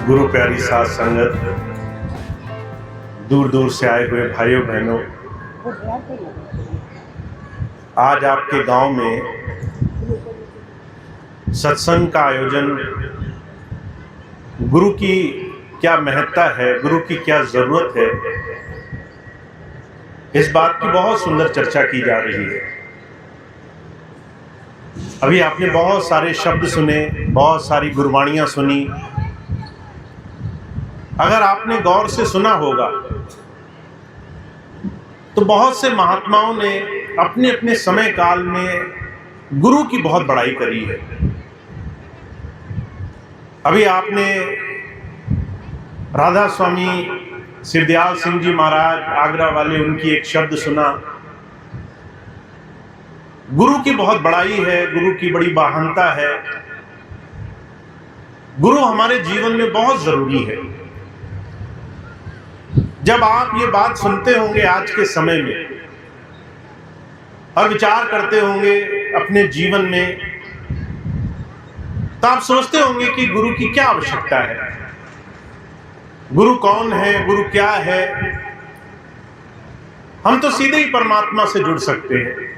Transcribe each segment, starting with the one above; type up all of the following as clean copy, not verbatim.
गुरु प्यारी साथ संगत, दूर दूर से आए हुए भाइयों बहनों, आज आपके गांव में सत्संग का आयोजन, गुरु की क्या महत्ता है, गुरु की क्या जरूरत है, इस बात की बहुत सुंदर चर्चा की जा रही है। अभी आपने बहुत सारे शब्द सुने, बहुत सारी गुरबाणियां सुनी। अगर आपने गौर से सुना होगा तो बहुत से महात्माओं ने अपने अपने समय काल में गुरु की बहुत बड़ाई करी है। अभी आपने राधा स्वामी सिरदयाल सिंह जी महाराज आगरा वाले, उनकी एक शब्द सुना। गुरु की बहुत बड़ाई है, गुरु की बड़ी महानता है। गुरु हमारे जीवन में बहुत जरूरी है। जब आप ये बात सुनते होंगे आज के समय में और विचार करते होंगे अपने जीवन में, तो आप सोचते होंगे कि गुरु की क्या आवश्यकता है, गुरु कौन है, गुरु क्या है। हम तो सीधे ही परमात्मा से जुड़ सकते हैं।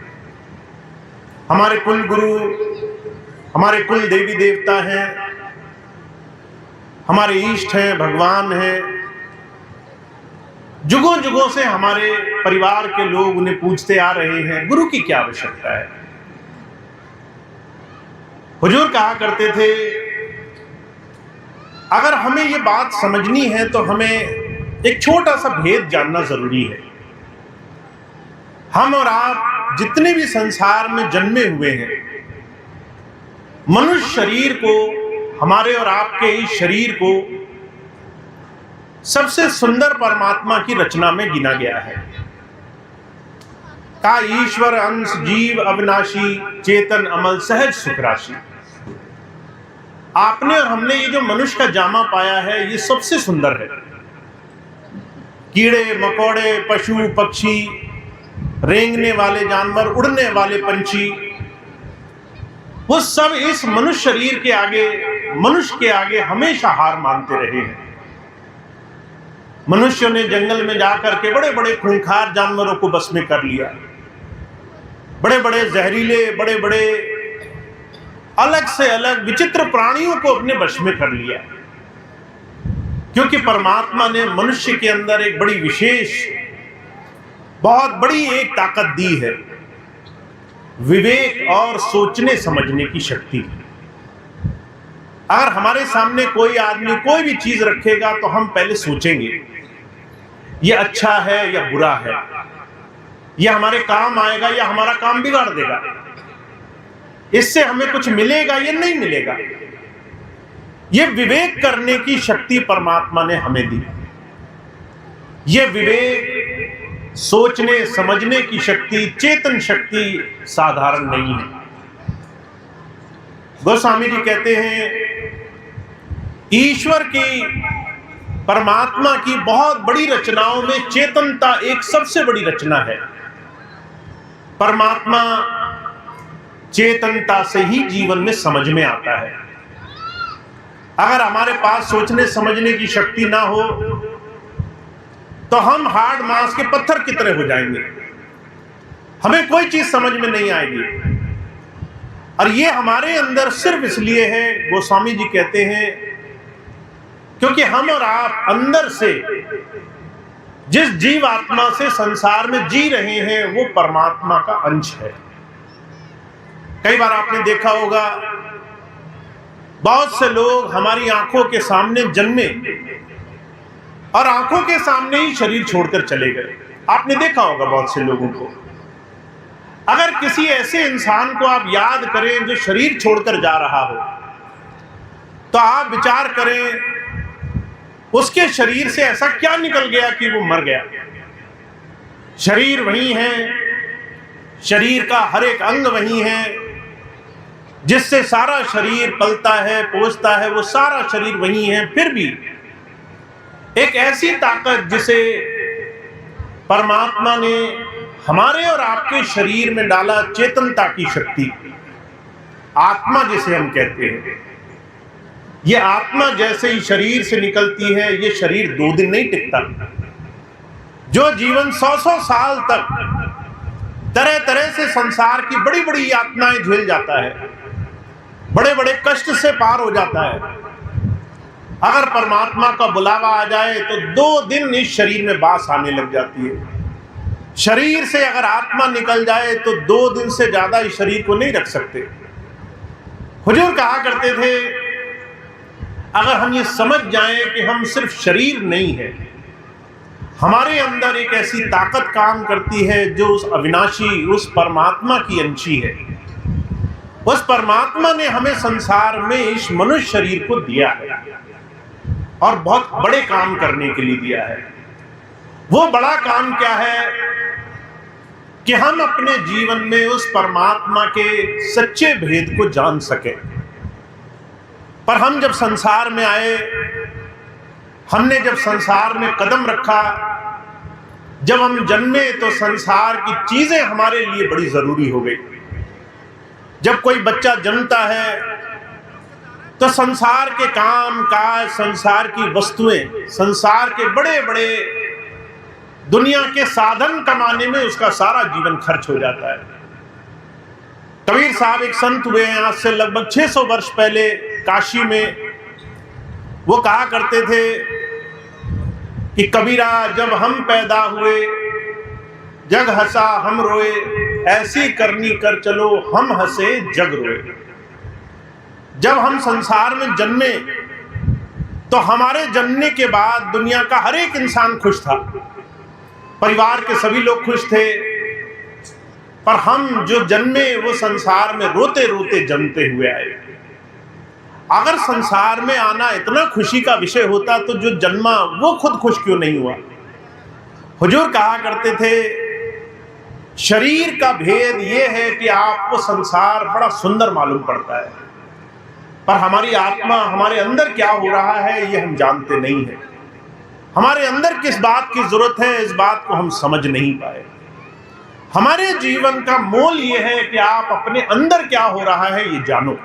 हमारे कुल गुरु, हमारे कुल देवी देवता हैं, हमारे इष्ट हैं, भगवान हैं। जुगों जुगों से हमारे परिवार के लोग उन्हें पूछते आ रहे हैं, गुरु की क्या आवश्यकता है। हुजूर कहा करते थे, अगर हमें ये बात समझनी है तो हमें एक छोटा सा भेद जानना जरूरी है। हम और आप जितने भी संसार में जन्मे हुए हैं, मनुष्य शरीर को, हमारे और आपके इस शरीर को सबसे सुंदर परमात्मा की रचना में गिना गया है। का ईश्वर अंश जीव अविनाशी, चेतन अमल सहज सुख राशि। आपने और हमने ये जो मनुष्य का जामा पाया है, ये सबसे सुंदर है। कीड़े मकोड़े, पशु पक्षी, रेंगने वाले जानवर, उड़ने वाले पंछी, वो सब इस मनुष्य शरीर के आगे, मनुष्य के आगे हमेशा हार मानते रहे हैं। मनुष्यों ने जंगल में जाकर के बड़े बड़े खूंखार जानवरों को बस में कर लिया, बड़े बड़े जहरीले, बड़े बड़े अलग से अलग विचित्र प्राणियों को अपने वश में कर लिया, क्योंकि परमात्मा ने मनुष्य के अंदर एक बड़ी विशेष, बहुत बड़ी एक ताकत दी है, विवेक और सोचने समझने की शक्ति। अगर हमारे सामने कोई आदमी कोई भी चीज रखेगा तो हम पहले सोचेंगे, ये अच्छा है या बुरा है, ये हमारे काम आएगा या हमारा काम बिगाड़ देगा, इससे हमें कुछ मिलेगा या नहीं मिलेगा। ये विवेक करने की शक्ति परमात्मा ने हमें दी। ये विवेक, सोचने समझने की शक्ति, चेतन शक्ति साधारण नहीं है। गोस्वामी जी कहते हैं, ईश्वर की, परमात्मा की बहुत बड़ी रचनाओं में चेतनता एक सबसे बड़ी रचना है। परमात्मा चेतनता से ही जीवन में समझ में आता है। अगर हमारे पास सोचने समझने की शक्ति ना हो तो हम हार्ड मांस के पत्थर की तरह हो जाएंगे, हमें कोई चीज समझ में नहीं आएगी। और ये हमारे अंदर सिर्फ इसलिए है, गोस्वामी जी कहते हैं, क्योंकि हम और आप अंदर से जिस जीव आत्मा से संसार में जी रहे हैं वो परमात्मा का अंश है। कई बार आपने देखा होगा, बहुत से लोग हमारी आंखों के सामने जन्मे और आंखों के सामने ही शरीर छोड़कर चले गए। आपने देखा होगा बहुत से लोगों को। अगर किसी ऐसे इंसान को आप याद करें जो शरीर छोड़कर जा रहा हो, तो आप विचार करें उसके शरीर से ऐसा क्या निकल गया कि वो मर गया। शरीर वही है, शरीर का हर एक अंग वही है, जिससे सारा शरीर पलता है, पोषता है, वो सारा शरीर वही है। फिर भी एक ऐसी ताकत जिसे परमात्मा ने हमारे और आपके शरीर में डाला, चेतनता की शक्ति, आत्मा जिसे हम कहते हैं, ये आत्मा जैसे ही शरीर से निकलती है, ये शरीर 2 दिन नहीं टिकता। जो जीवन 100-100 साल तक तरह तरह से संसार की बड़ी बड़ी यातनाएं झेल जाता है, बड़े बड़े कष्ट से पार हो जाता है, अगर परमात्मा का बुलावा आ जाए तो 2 दिन इस शरीर में बास आने लग जाती है। शरीर से अगर आत्मा निकल जाए तो 2 दिन से ज्यादा इस शरीर को नहीं रख सकते। हुजूर कहा करते थे, अगर हम ये समझ जाएं कि हम सिर्फ शरीर नहीं है, हमारे अंदर एक ऐसी ताकत काम करती है जो उस अविनाशी, उस परमात्मा की अंशी है। उस परमात्मा ने हमें संसार में इस मनुष्य शरीर को दिया है और बहुत बड़े काम करने के लिए दिया है। वो बड़ा काम क्या है कि हम अपने जीवन में उस परमात्मा के सच्चे भेद को जान सकें। पर हम जब संसार में आए, हमने जब संसार में कदम रखा, जब हम जन्मे तो संसार की चीजें हमारे लिए बड़ी जरूरी हो गई। जब कोई बच्चा जन्मता है तो संसार के काम काज, संसार की वस्तुएं, संसार के बड़े बड़े दुनिया के साधन कमाने में उसका सारा जीवन खर्च हो जाता है। कबीर साहब एक संत हुए हैं आज से लगभग 600 वर्ष पहले काशी में। वो कहा करते थे कि कबीरा, जब हम पैदा हुए जग हंसा हम रोए, ऐसी करनी कर चलो हम हंसे जग रोए। जब हम संसार में जन्मे तो हमारे जन्मने के बाद दुनिया का हर एक इंसान खुश था, परिवार के सभी लोग खुश थे, पर हम जो जन्मे वो संसार में रोते रोते जन्मते हुए आए। अगर संसार में आना इतना खुशी का विषय होता तो जो जन्मा वो खुद खुश क्यों नहीं हुआ। हुजूर कहा करते थे, शरीर का भेद ये है कि आपको संसार बड़ा सुंदर मालूम पड़ता है, पर हमारी आत्मा, हमारे अंदर क्या हो रहा है ये हम जानते नहीं है। हमारे अंदर किस बात की जरूरत है इस बात को हम समझ नहीं पाए। हमारे जीवन का मोल ये है कि आप अपने अंदर क्या हो रहा है ये जानो,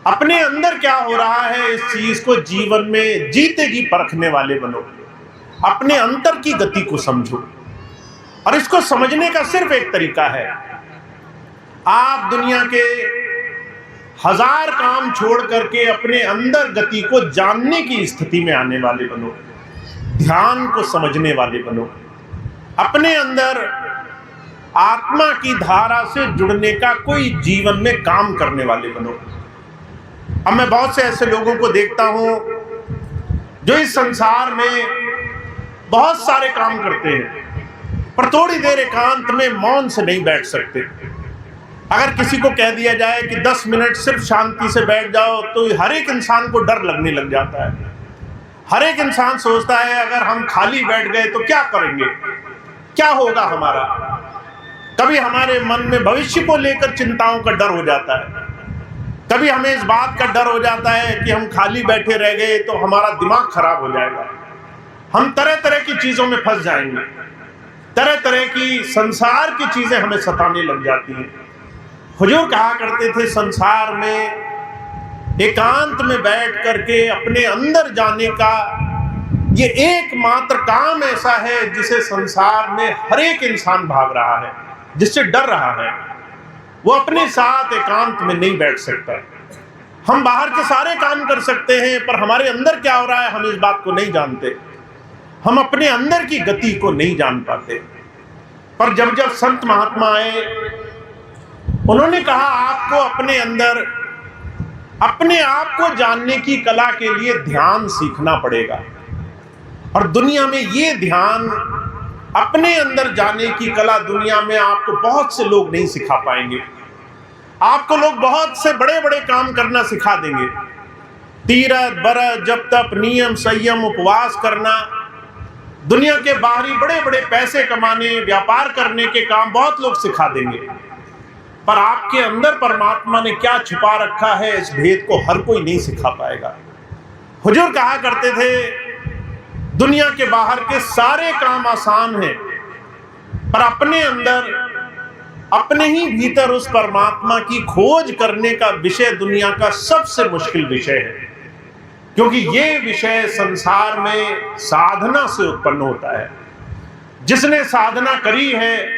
अपने अंदर क्या हो रहा है इस चीज को जीवन में जीते जी परखने वाले बनो, अपने अंतर की गति को समझो। और इसको समझने का सिर्फ एक तरीका है, आप दुनिया के 1000 काम छोड़ करके अपने अंदर गति को जानने की स्थिति में आने वाले बनो, ध्यान को समझने वाले बनो, अपने अंदर आत्मा की धारा से जुड़ने का कोई जीवन में काम करने वाले बनो। अब मैं बहुत से ऐसे लोगों को देखता हूं जो इस संसार में बहुत सारे काम करते हैं, पर थोड़ी देर एकांत में मौन से नहीं बैठ सकते। अगर किसी को कह दिया जाए कि 10 मिनट सिर्फ शांति से बैठ जाओ तो हर एक इंसान को डर लगने लग जाता है। हर एक इंसान सोचता है अगर हम खाली बैठ गए तो क्या करेंगे, क्या होगा हमारा। कभी हमारे मन में भविष्य को लेकर चिंताओं का डर हो जाता है, कभी हमें इस बात का डर हो जाता है कि हम खाली बैठे रह गए तो हमारा दिमाग खराब हो जाएगा, हम तरह तरह की चीजों में फंस जाएंगे, तरह तरह की संसार की चीजें हमें सताने लग जाती हैं। हुजूर कहा करते थे, संसार में एकांत में बैठ करके अपने अंदर जाने का ये एकमात्र काम ऐसा है जिसे संसार में हर एक इंसान भाग रहा है, जिससे डर रहा है। वो अपने साथ एकांत में नहीं बैठ सकता। हम बाहर के सारे काम कर सकते हैं, पर हमारे अंदर क्या हो रहा है हम इस बात को नहीं जानते। हम अपने अंदर की गति को नहीं जान पाते। पर जब जब संत महात्मा आए, उन्होंने कहा आपको अपने अंदर अपने आप को जानने की कला के लिए ध्यान सीखना पड़ेगा। और दुनिया में ये ध्यान, अपने अंदर जाने की कला दुनिया में आपको बहुत से लोग नहीं सिखा पाएंगे। आपको लोग बहुत से बड़े बड़े काम करना सिखा देंगे, तीरथ व्रत जप तप नियम संयम उपवास करना, दुनिया के बाहरी बड़े बड़े पैसे कमाने व्यापार करने के काम बहुत लोग सिखा देंगे। पर आपके अंदर परमात्मा ने क्या छुपा रखा है इस भेद को हर कोई नहीं सिखा पाएगा। हुजूर कहा करते थे, दुनिया के बाहर के सारे काम आसान हैं, पर अपने अंदर अपने ही भीतर उस परमात्मा की खोज करने का विषय दुनिया का सबसे मुश्किल विषय है। क्योंकि ये विषय संसार में साधना से उत्पन्न होता है। जिसने साधना करी है,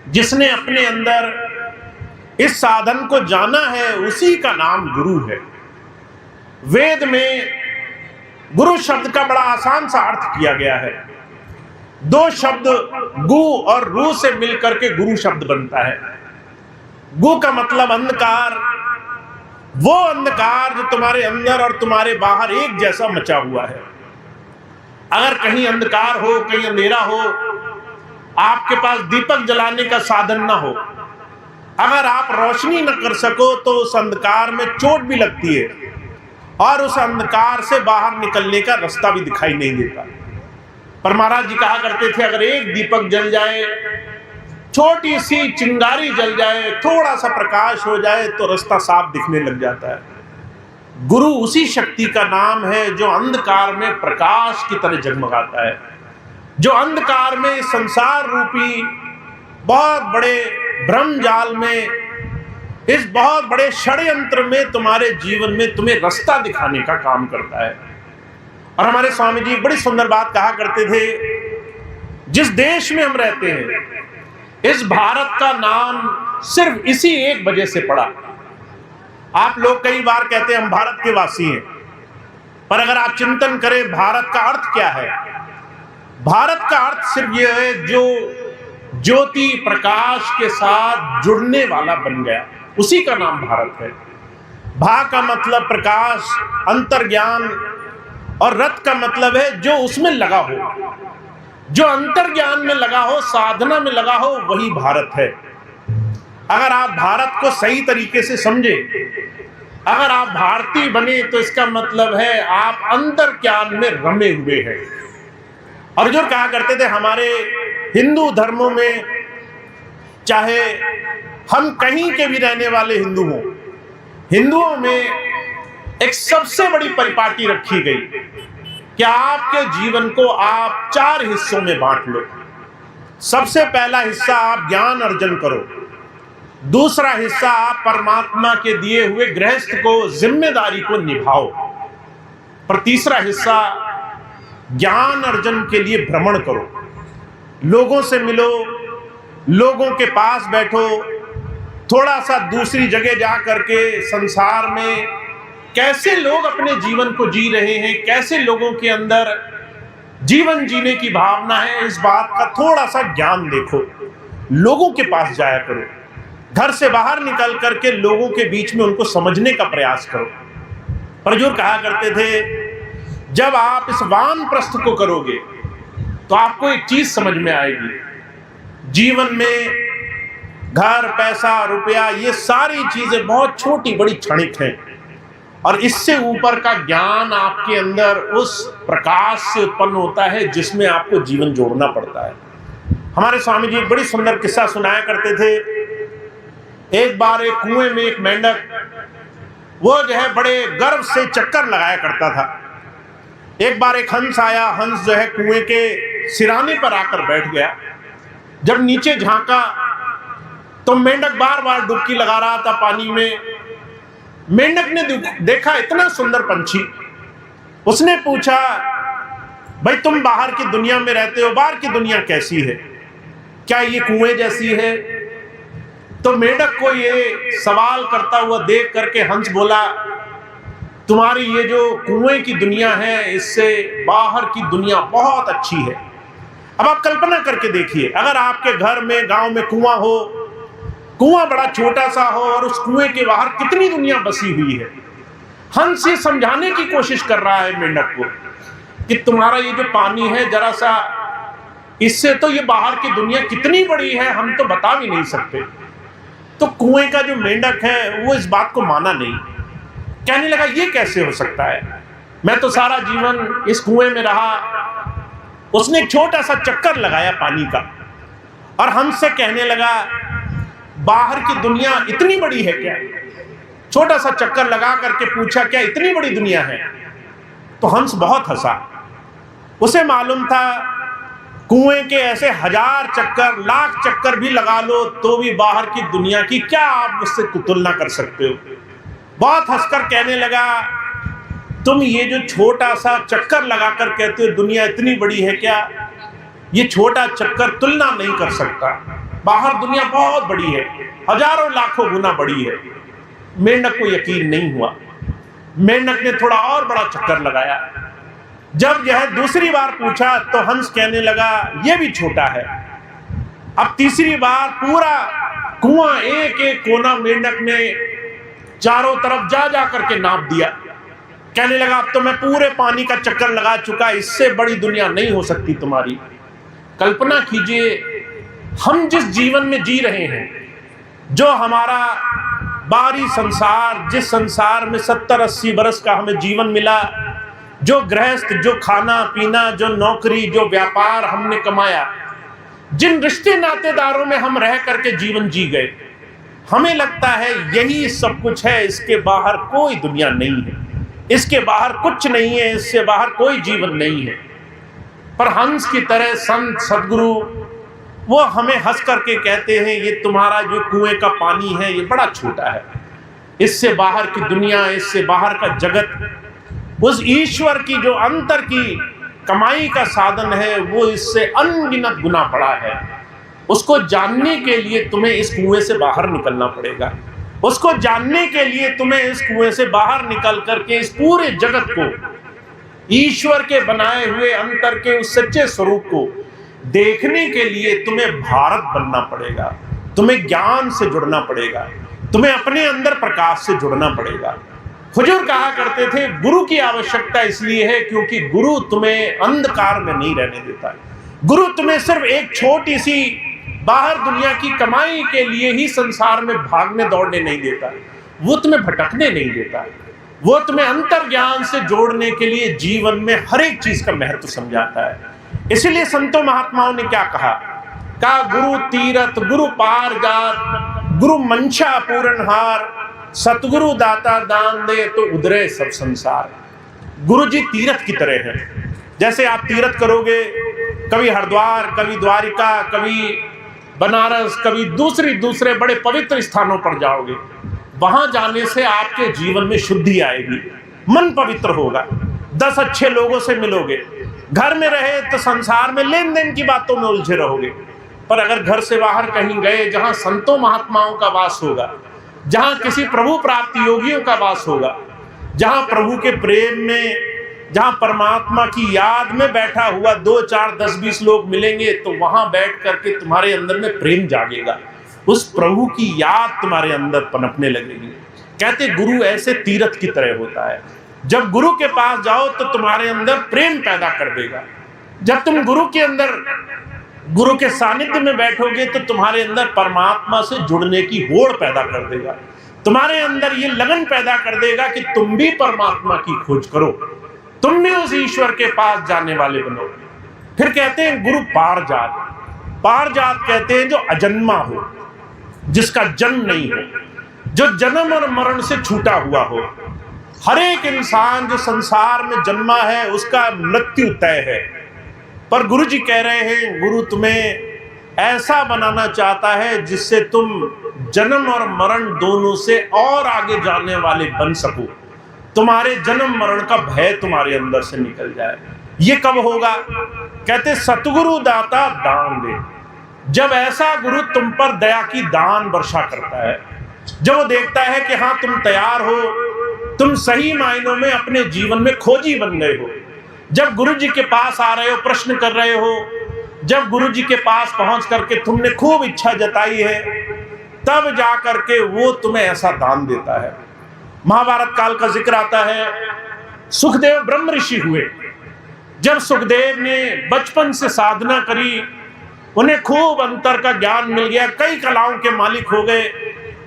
जिसने अपने अंदर इस साधन को जाना है, उसी का नाम गुरु है। वेद में गुरु शब्द का बड़ा आसान सा अर्थ किया गया है। दो शब्द गु और रू से मिलकर के गुरु शब्द बनता है। गु का मतलब अंधकार, वो अंधकार जो तुम्हारे अंदर और तुम्हारे बाहर एक जैसा मचा हुआ है। अगर कहीं अंधकार हो, कहीं अंधेरा हो, आपके पास दीपक जलाने का साधन ना हो, अगर आप रोशनी न कर सको, तो उस अंधकार में चोट भी लगती है और उस अंधकार से बाहर निकलने का रास्ता भी दिखाई नहीं देता। पर महाराज जी कहा करते थे, अगर एक दीपक जल जाए, छोटी सी चिंगारी जल जाए, थोड़ा सा प्रकाश हो जाए, तो रास्ता साफ दिखने लग जाता है। गुरु उसी शक्ति का नाम है जो अंधकार में प्रकाश की तरह जगमगाता है, जो अंधकार में संसार रूपी बहुत बड़े भ्रम जाल में, इस बहुत बड़े षड्यंत्र में तुम्हारे जीवन में तुम्हें रास्ता दिखाने का काम करता है। और हमारे स्वामी जी बड़ी सुंदर बात कहा करते थे, जिस देश में हम रहते हैं, इस भारत का नाम सिर्फ इसी एक वजह से पड़ा। आप लोग कई बार कहते हैं हम भारत के वासी हैं, पर अगर आप चिंतन करें भारत का अर्थ क्या है, भारत का अर्थ सिर्फ यह है जो ज्योति प्रकाश के साथ जुड़ने वाला बन गया, उसी का नाम भारत है। भा का मतलब प्रकाश, अंतर्ज्ञान, और रत का मतलब है जो उसमें लगा हो, जो अंतर्ज्ञान में लगा हो, साधना में लगा हो, वही भारत है। अगर आप भारत को सही तरीके से समझे, अगर आप भारतीय बने, तो इसका मतलब है आप अंतर्ज्ञान में रमे हुए हैं। अर्जुन कहा करते थे, हमारे हिंदू धर्मों में, चाहे हम कहीं के भी रहने वाले हिंदू हों, हिंदुओं में एक सबसे बड़ी परिपाटी रखी गई कि आपके जीवन को आप 4 हिस्सों में बांट लो। सबसे पहला हिस्सा आप ज्ञान अर्जन करो, दूसरा हिस्सा आप परमात्मा के दिए हुए गृहस्थ को, जिम्मेदारी को निभाओ, पर तीसरा हिस्सा ज्ञान अर्जन के लिए भ्रमण करो, लोगों से मिलो, लोगों के पास बैठो, थोड़ा सा दूसरी जगह जा करके संसार में कैसे लोग अपने जीवन को जी रहे हैं, कैसे लोगों के अंदर जीवन जीने की भावना है, इस बात का थोड़ा सा ज्ञान देखो, लोगों के पास जाया करो, घर से बाहर निकल करके लोगों के बीच में उनको समझने का प्रयास करो। प्रजुर कहा करते थे, जब आप इस वानप्रस्थ को करोगे तो आपको एक चीज समझ में आएगी, जीवन में घर, पैसा, रुपया, ये सारी चीजें बहुत छोटी बड़ी क्षणिक हैं, और इससे ऊपर का ज्ञान आपके अंदर उस प्रकाश से उत्पन्न होता है जिसमें आपको जीवन जोड़ना पड़ता है। हमारे स्वामी जी एक बड़ी सुंदर किस्सा सुनाया करते थे। एक बार एक कुएं में एक मेंढक, वो जो है बड़े गर्व से चक्कर लगाया करता था। एक बार एक हंस आया, हंस जो है कुएं के सिराने पर आकर बैठ गया। जब नीचे झांका तो मेंढक बार बार डुबकी लगा रहा था पानी में। मेंढक ने देखा इतना सुंदर पंछी, उसने पूछा, भाई तुम बाहर की दुनिया में रहते हो, बाहर की दुनिया कैसी है, क्या ये कुएं जैसी है? तो मेंढक को ये सवाल करता हुआ देख करके हंस बोला, तुम्हारी ये जो कुएं की दुनिया है, इससे बाहर की दुनिया बहुत अच्छी है। अब आप कल्पना करके देखिए, अगर आपके घर में, गांव में कुआं हो, कुआं बड़ा छोटा सा हो और उस कुएं के बाहर कितनी दुनिया बसी हुई है। हंस ये समझाने की कोशिश कर रहा है मेंढक को कि तुम्हारा ये जो पानी है, जरा सा इससे तो ये बाहर की दुनिया कितनी बड़ी है, हम तो बता भी नहीं सकते। तो कुएं का जो मेंढक है वो इस बात को माना नहीं, कहने लगा ये कैसे हो सकता है, मैं तो सारा जीवन इस कुएं में रहा। उसने एक छोटा सा चक्कर लगाया पानी का और हंस से कहने लगा, बाहर की दुनिया इतनी बड़ी है क्या? छोटा सा चक्कर लगा करके पूछा, क्या इतनी बड़ी दुनिया है? तो हंस बहुत हंसा। उसे मालूम था कुएं के ऐसे 1000 चक्कर, लाख चक्कर भी लगा लो तो भी बाहर की दुनिया की क्या आप उससे तुलना कर सकते हो। बहुत हंसकर कहने लगा, तुम ये जो छोटा सा चक्कर लगाकर कहते हो दुनिया इतनी बड़ी है क्या, ये छोटा चक्कर तुलना नहीं कर सकता। बाहर दुनिया बहुत बड़ी है, हजारों लाखों गुना बड़ी है। मेंढक को यकीन नहीं हुआ, मेंढक ने थोड़ा और बड़ा चक्कर लगाया। जब यह दूसरी बार पूछा तो हंस कहने लगा यह भी छोटा है। अब तीसरी बार पूरा कुआं एक एक कोना मेंढक ने चारों तरफ जा जा करके नाप दिया। कहने लगा अब तो मैं पूरे पानी का चक्कर लगा चुका, इससे बड़ी दुनिया नहीं हो सकती तुम्हारी। कल्पना कीजिए हम जिस जीवन में जी रहे हैं, जो हमारा बाहरी संसार, जिस संसार में 70-80 बरस का हमें जीवन मिला, जो गृहस्थ, जो खाना पीना, जो नौकरी, जो व्यापार हमने कमाया, जिन रिश्ते नातेदारों में हम रह करके जीवन जी गए, हमें लगता है यही सब कुछ है, इसके बाहर कोई दुनिया नहीं है, इसके बाहर कुछ नहीं है, इससे बाहर कोई जीवन नहीं है। पर हंस की तरह संत सदगुरु वो हमें हंस करके कहते हैं ये तुम्हारा जो कुएं का पानी है ये बड़ा छोटा है, इससे बाहर की दुनिया, इससे बाहर का जगत, उस ईश्वर की जो अंतर की कमाई का साधन है वो इससे अनगिनत गुना बड़ा है। उसको जानने के लिए तुम्हें इस कुएं से बाहर निकलना पड़ेगा, उसको जानने के लिए तुम्हें इस कुएं से बाहर निकल करके इस पूरे जगत को, ईश्वर के बनाए हुए अंतर के उस सच्चे स्वरूप को देखने के लिए तुम्हें भारत बनना पड़ेगा, तुम्हें ज्ञान से जुड़ना पड़ेगा, तुम्हें अपने अंदर प्रकाश से जुड़ना पड़ेगा। हुजूर कहा करते थे गुरु की आवश्यकता इसलिए है क्योंकि गुरु तुम्हें अंधकार में नहीं रहने देता। गुरु तुम्हें सिर्फ एक छोटी सी बाहर दुनिया की कमाई के लिए ही संसार में भागने दौड़ने नहीं देता, वो तुम्हें भटकने नहीं देता, वो तुम्हें अंतर ज्ञान से जोड़ने के लिए जीवन में हर एक चीज का महत्व समझाता है। इसलिए संतों महात्माओं ने क्या कहा गुरु तीरथ, गुरु पार जात, गुरु मंशा पूरनहार, सतगुरु दाता दान दे तो उधरे सब संसार। गुरु जी तीरथ की तरह हैं। जैसे आप तीरथ करोगे, कभी हरिद्वार, कभी द्वारिका, कभी बनारस, कभी दूसरे बड़े पवित्र स्थानों पर जाओगे, वहां जाने से आपके जीवन में शुद्धि आएगी, मन पवित्र होगा, 10 अच्छे लोगों से मिलोगे। घर में रहे तो संसार में लेन देन की बातों में उलझे रहोगे, पर अगर घर से बाहर कहीं गए जहां संतों महात्माओं का वास होगा, जहां किसी प्रभु प्राप्त योगियों का वास होगा, जहां प्रभु के प्रेम में, जहां परमात्मा की याद में बैठा हुआ 2, 4, 10, 20 लोग मिलेंगे, तो वहां बैठ करके तुम्हारे अंदर में प्रेम जागेगा, उस प्रभु की याद तुम्हारे अंदर पनपने लगेगी। कहते गुरु ऐसे तीरथ की तरह होता है, जब गुरु के पास जाओ तो तुम्हारे अंदर प्रेम पैदा कर देगा। जब तुम गुरु के अंदर, गुरु के सानिध्य में बैठोगे तो तुम्हारे अंदर परमात्मा से जुड़ने की होड़ पैदा कर देगा, तुम्हारे अंदर ये लगन पैदा कर देगा कि तुम भी परमात्मा की खोज करो, तुम भी उस ईश्वर के पास जाने वाले बनो। फिर कहते हैं गुरु पार जात। पार जात कहते हैं जो अजन्मा हो, जिसका जन्म नहीं हो, जो जन्म और मरण से छूटा हुआ हो। हर एक इंसान जो संसार में जन्मा है उसका मृत्यु तय है, पर गुरु जी कह रहे हैं गुरु तुम्हें ऐसा बनाना चाहता है जिससे तुम जन्म और मरण दोनों से और आगे जाने वाले बन सको, तुम्हारे जन्म मरण का भय तुम्हारे अंदर से निकल जाए। ये कब होगा? कहते सतगुरु दाता दान दे। जब ऐसा गुरु तुम पर दया की दान वर्षा करता है, जब वो देखता है कि हाँ तुम तैयार हो, तुम सही मायनों में अपने जीवन में खोजी बन गए हो, जब गुरु जी के पास आ रहे हो, प्रश्न कर रहे हो, जब गुरु जी के पास पहुंच करके तुमने खूब इच्छा जताई है, तब जा करके वो तुम्हें ऐसा दान देता है। महाभारत काल का जिक्र आता है, सुखदेव ब्रह्म ऋषि हुए। जब सुखदेव ने बचपन से साधना करी, उन्हें खूब अंतर का ज्ञान मिल गया, कई कलाओं के मालिक हो गए,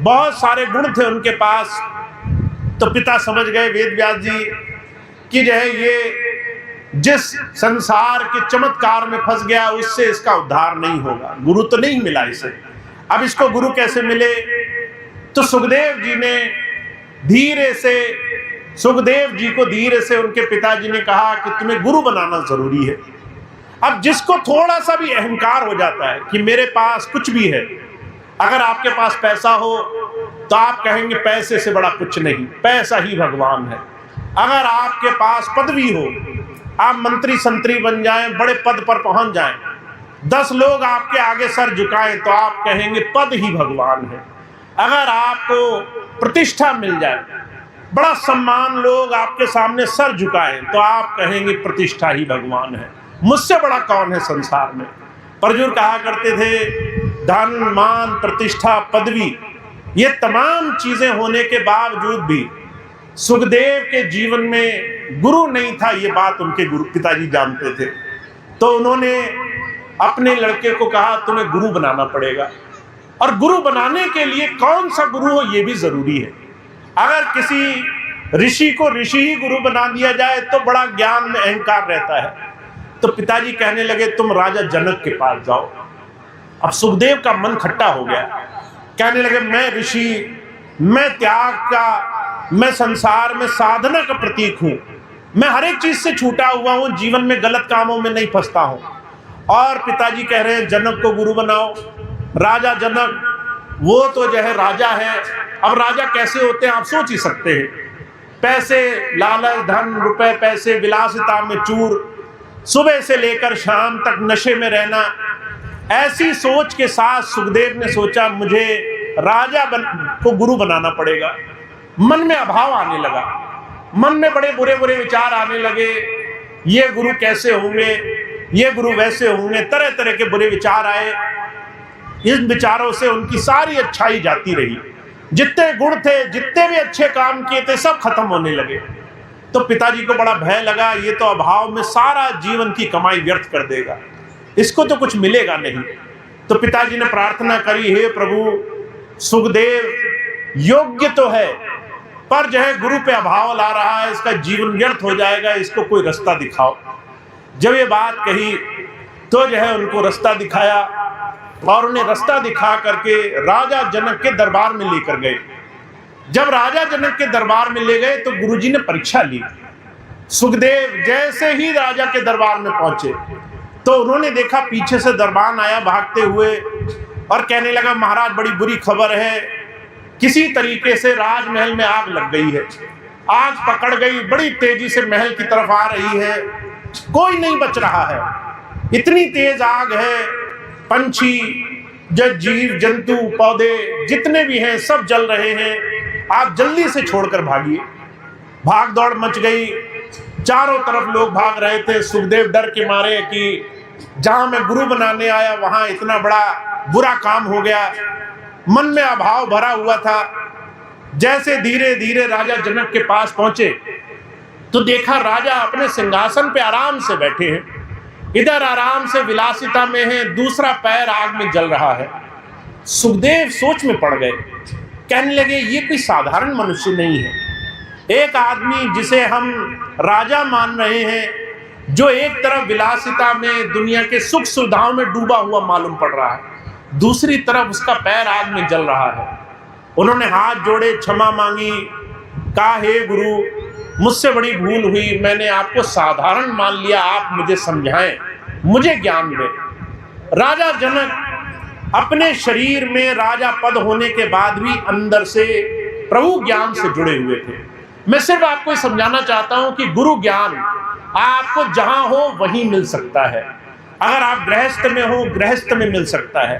बहुत सारे गुण थे उनके पास। तो पिता समझ गए वेद व्यास जी कि जो है ये जिस संसार के चमत्कार में फंस गया उससे इसका उद्धार नहीं होगा, गुरु तो नहीं मिला इसे, अब इसको गुरु कैसे मिले? तो सुखदेव जी ने धीरे से, सुखदेव जी को धीरे से उनके पिताजी ने कहा कि तुम्हें गुरु बनाना जरूरी है। अब जिसको थोड़ा सा भी अहंकार हो जाता है कि मेरे पास कुछ भी है, अगर आपके पास पैसा हो तो आप कहेंगे पैसे से बड़ा कुछ नहीं, पैसा ही भगवान है। अगर आपके पास पदवी हो, आप मंत्री संतरी बन जाएं, बड़े पद पर पहुंच जाएं, 10 लोग आपके आगे सर झुकाएं तो आप कहेंगे पद ही भगवान है। अगर आपको प्रतिष्ठा मिल जाए, बड़ा सम्मान, लोग आपके सामने सर झुकाएं तो आप कहेंगे प्रतिष्ठा ही भगवान है। मुझसे बड़ा कौन है संसार में। प्रजुर कहा करते थे धन मान प्रतिष्ठा पदवी, ये तमाम चीजें होने के बावजूद भी सुखदेव के जीवन में गुरु नहीं था, ये बात उनके गुरु पिताजी जानते थे। तो उन्होंने अपने लड़के को कहा तुम्हें गुरु बनाना पड़ेगा, और गुरु बनाने के लिए कौन सा गुरु हो ये भी जरूरी है। अगर किसी ऋषि को ऋषि ही गुरु बना दिया जाए तो बड़ा ज्ञान में अहंकार रहता है। तो पिताजी कहने लगे तुम राजा जनक के पास जाओ। अब सुखदेव का मन खट्टा हो गया, कहने लगे मैं ऋषि, मैं त्याग का, मैं संसार में साधना का प्रतीक हूं, मैं हर एक चीज से छूटा हुआ हूं, जीवन में गलत कामों में नहीं फंसता हूं। और पिताजी कह रहे हैं जनक को गुरु बनाओ। राजा जनक वो तो जो है राजा है। अब राजा कैसे होते हैं आप सोच ही सकते हैं, पैसे, लालच, धन, रुपए, पैसे, विलासिता में चूर, सुबह से लेकर शाम तक नशे में रहना। ऐसी सोच के साथ सुखदेव ने सोचा मुझे राजा को गुरु बनाना पड़ेगा। मन में अभाव आने लगा, मन में बड़े बुरे बुरे विचार आने लगे, ये गुरु कैसे होंगे, ये गुरु वैसे होंगे, तरह तरह के बुरे विचार आए। इन विचारों से उनकी सारी अच्छाई जाती रही, जितने गुण थे, जितने भी अच्छे काम किए थे सब खत्म होने लगे। तो पिताजी को बड़ा भय लगा, ये तो अभाव में सारा जीवन की कमाई व्यर्थ कर देगा, इसको तो कुछ मिलेगा नहीं। तो पिताजी ने प्रार्थना करी, हे प्रभु सुखदेव योग्य तो है पर जो है गुरु पे अभाव ला रहा है, इसका जीवन व्यर्थ हो जाएगा, इसको कोई रास्ता दिखाओ। जब ये बात कही तो जो है उनको रास्ता दिखाया, और उन्हें रास्ता दिखा करके राजा जनक के दरबार में लेकर गए। जब राजा जनक के दरबार में ले गए तो गुरुजी ने परीक्षा ली। सुखदेव जैसे ही राजा के दरबार में पहुंचे तो उन्होंने देखा पीछे से दरबान आया भागते हुए, और कहने लगा महाराज बड़ी बुरी खबर है, किसी तरीके से राजमहल में आग लग गई है, आग पकड़ गई, बड़ी तेजी से महल की तरफ आ रही है, कोई नहीं बच रहा है, इतनी तेज आग है, पंछी, जीव जंतु पौधे जितने भी हैं सब जल रहे हैं, आप जल्दी से छोड़कर भागिए। भाग दौड़ मच गई, चारों तरफ लोग भाग रहे थे। सुखदेव डर के मारे कि जहां मैं गुरु बनाने आया वहां इतना बड़ा बुरा काम हो गया, मन में अभाव भरा हुआ था। जैसे धीरे धीरे राजा जनक के पास पहुंचे तो देखा राजा अपने सिंहासन पे आराम से बैठे हैं, इधर आराम से विलासिता में है, दूसरा पैर आग में जल रहा है। सुखदेव सोच में पड़ गए, कहने लगे ये कोई साधारण मनुष्य नहीं है, एक आदमी जिसे हम राजा मान रहे हैं, जो एक तरफ विलासिता में दुनिया के सुख सुविधाओं में डूबा हुआ मालूम पड़ रहा है, दूसरी तरफ उसका पैर आग में जल रहा है। उन्होंने हाथ जोड़े, क्षमा मांगी, कहा हे गुरु मुझसे बड़ी भूल हुई, मैंने आपको साधारण मान लिया, आप मुझे समझाएं, मुझे ज्ञान दें। राजा जनक अपने शरीर में राजा पद होने के बाद भी अंदर से प्रभु ज्ञान से जुड़े हुए थे। मैं सिर्फ आपको समझाना चाहता हूं कि गुरु ज्ञान आपको जहां हो वहीं मिल सकता है। अगर आप गृहस्थ में हो गृहस्थ में मिल सकता है,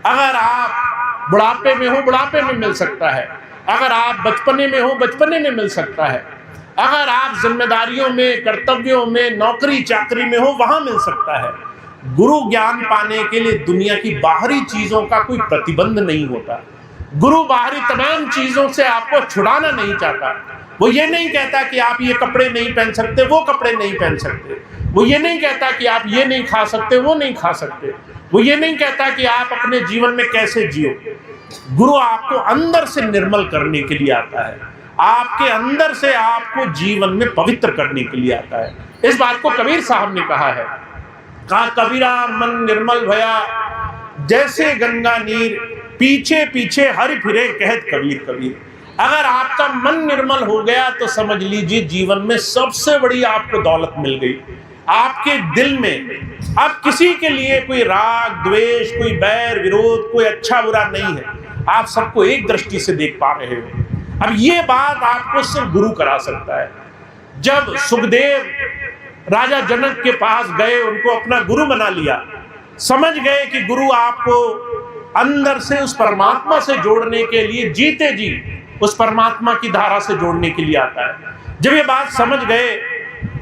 अगर आप बुढ़ापे में हो बुढ़ापे में मिल सकता है, अगर आप बचपने में हो बचपने में मिल सकता है, अगर आप जिम्मेदारियों में, कर्तव्यों में, नौकरी चाकरी में हो वहां मिल सकता है। गुरु ज्ञान पाने के लिए दुनिया की बाहरी चीजों का कोई प्रतिबंध नहीं होता। गुरु बाहरी तमाम चीजों से आपको छुड़ाना नहीं चाहता। वो ये नहीं कहता कि आप ये कपड़े नहीं पहन सकते, वो कपड़े नहीं पहन सकते। वो ये नहीं कहता कि आप ये नहीं खा सकते, वो नहीं खा सकते। वो ये नहीं कहता कि आप अपने जीवन में कैसे जियो। गुरु आपको अंदर से निर्मल करने के लिए आता है, आपके अंदर से आपको जीवन में पवित्र करने के लिए आता है। इस बात को कबीर साहब ने कहा है, कहा कबीरा मन निर्मल भया जैसे गंगा नीर, पीछे पीछे हरि फिरे कहत कबीर कबीर। अगर आपका मन निर्मल हो गया तो समझ लीजिए जीवन में सबसे बड़ी आपको दौलत मिल गई। आपके दिल में अब किसी के लिए कोई राग द्वेष, कोई बैर विरोध, कोई अच्छा बुरा नहीं है, आप सबको एक दृष्टि से देख पा रहे हो। अब ये बात आपको सिर्फ गुरु करा सकता है। जब सुखदेव राजा जनक के पास गए, उनको अपना गुरु बना लिया, समझ गए कि गुरु आपको अंदर से उस परमात्मा से जोड़ने के लिए, जीते जी उस परमात्मा की धारा से जोड़ने के लिए आता है। जब ये बात समझ गए,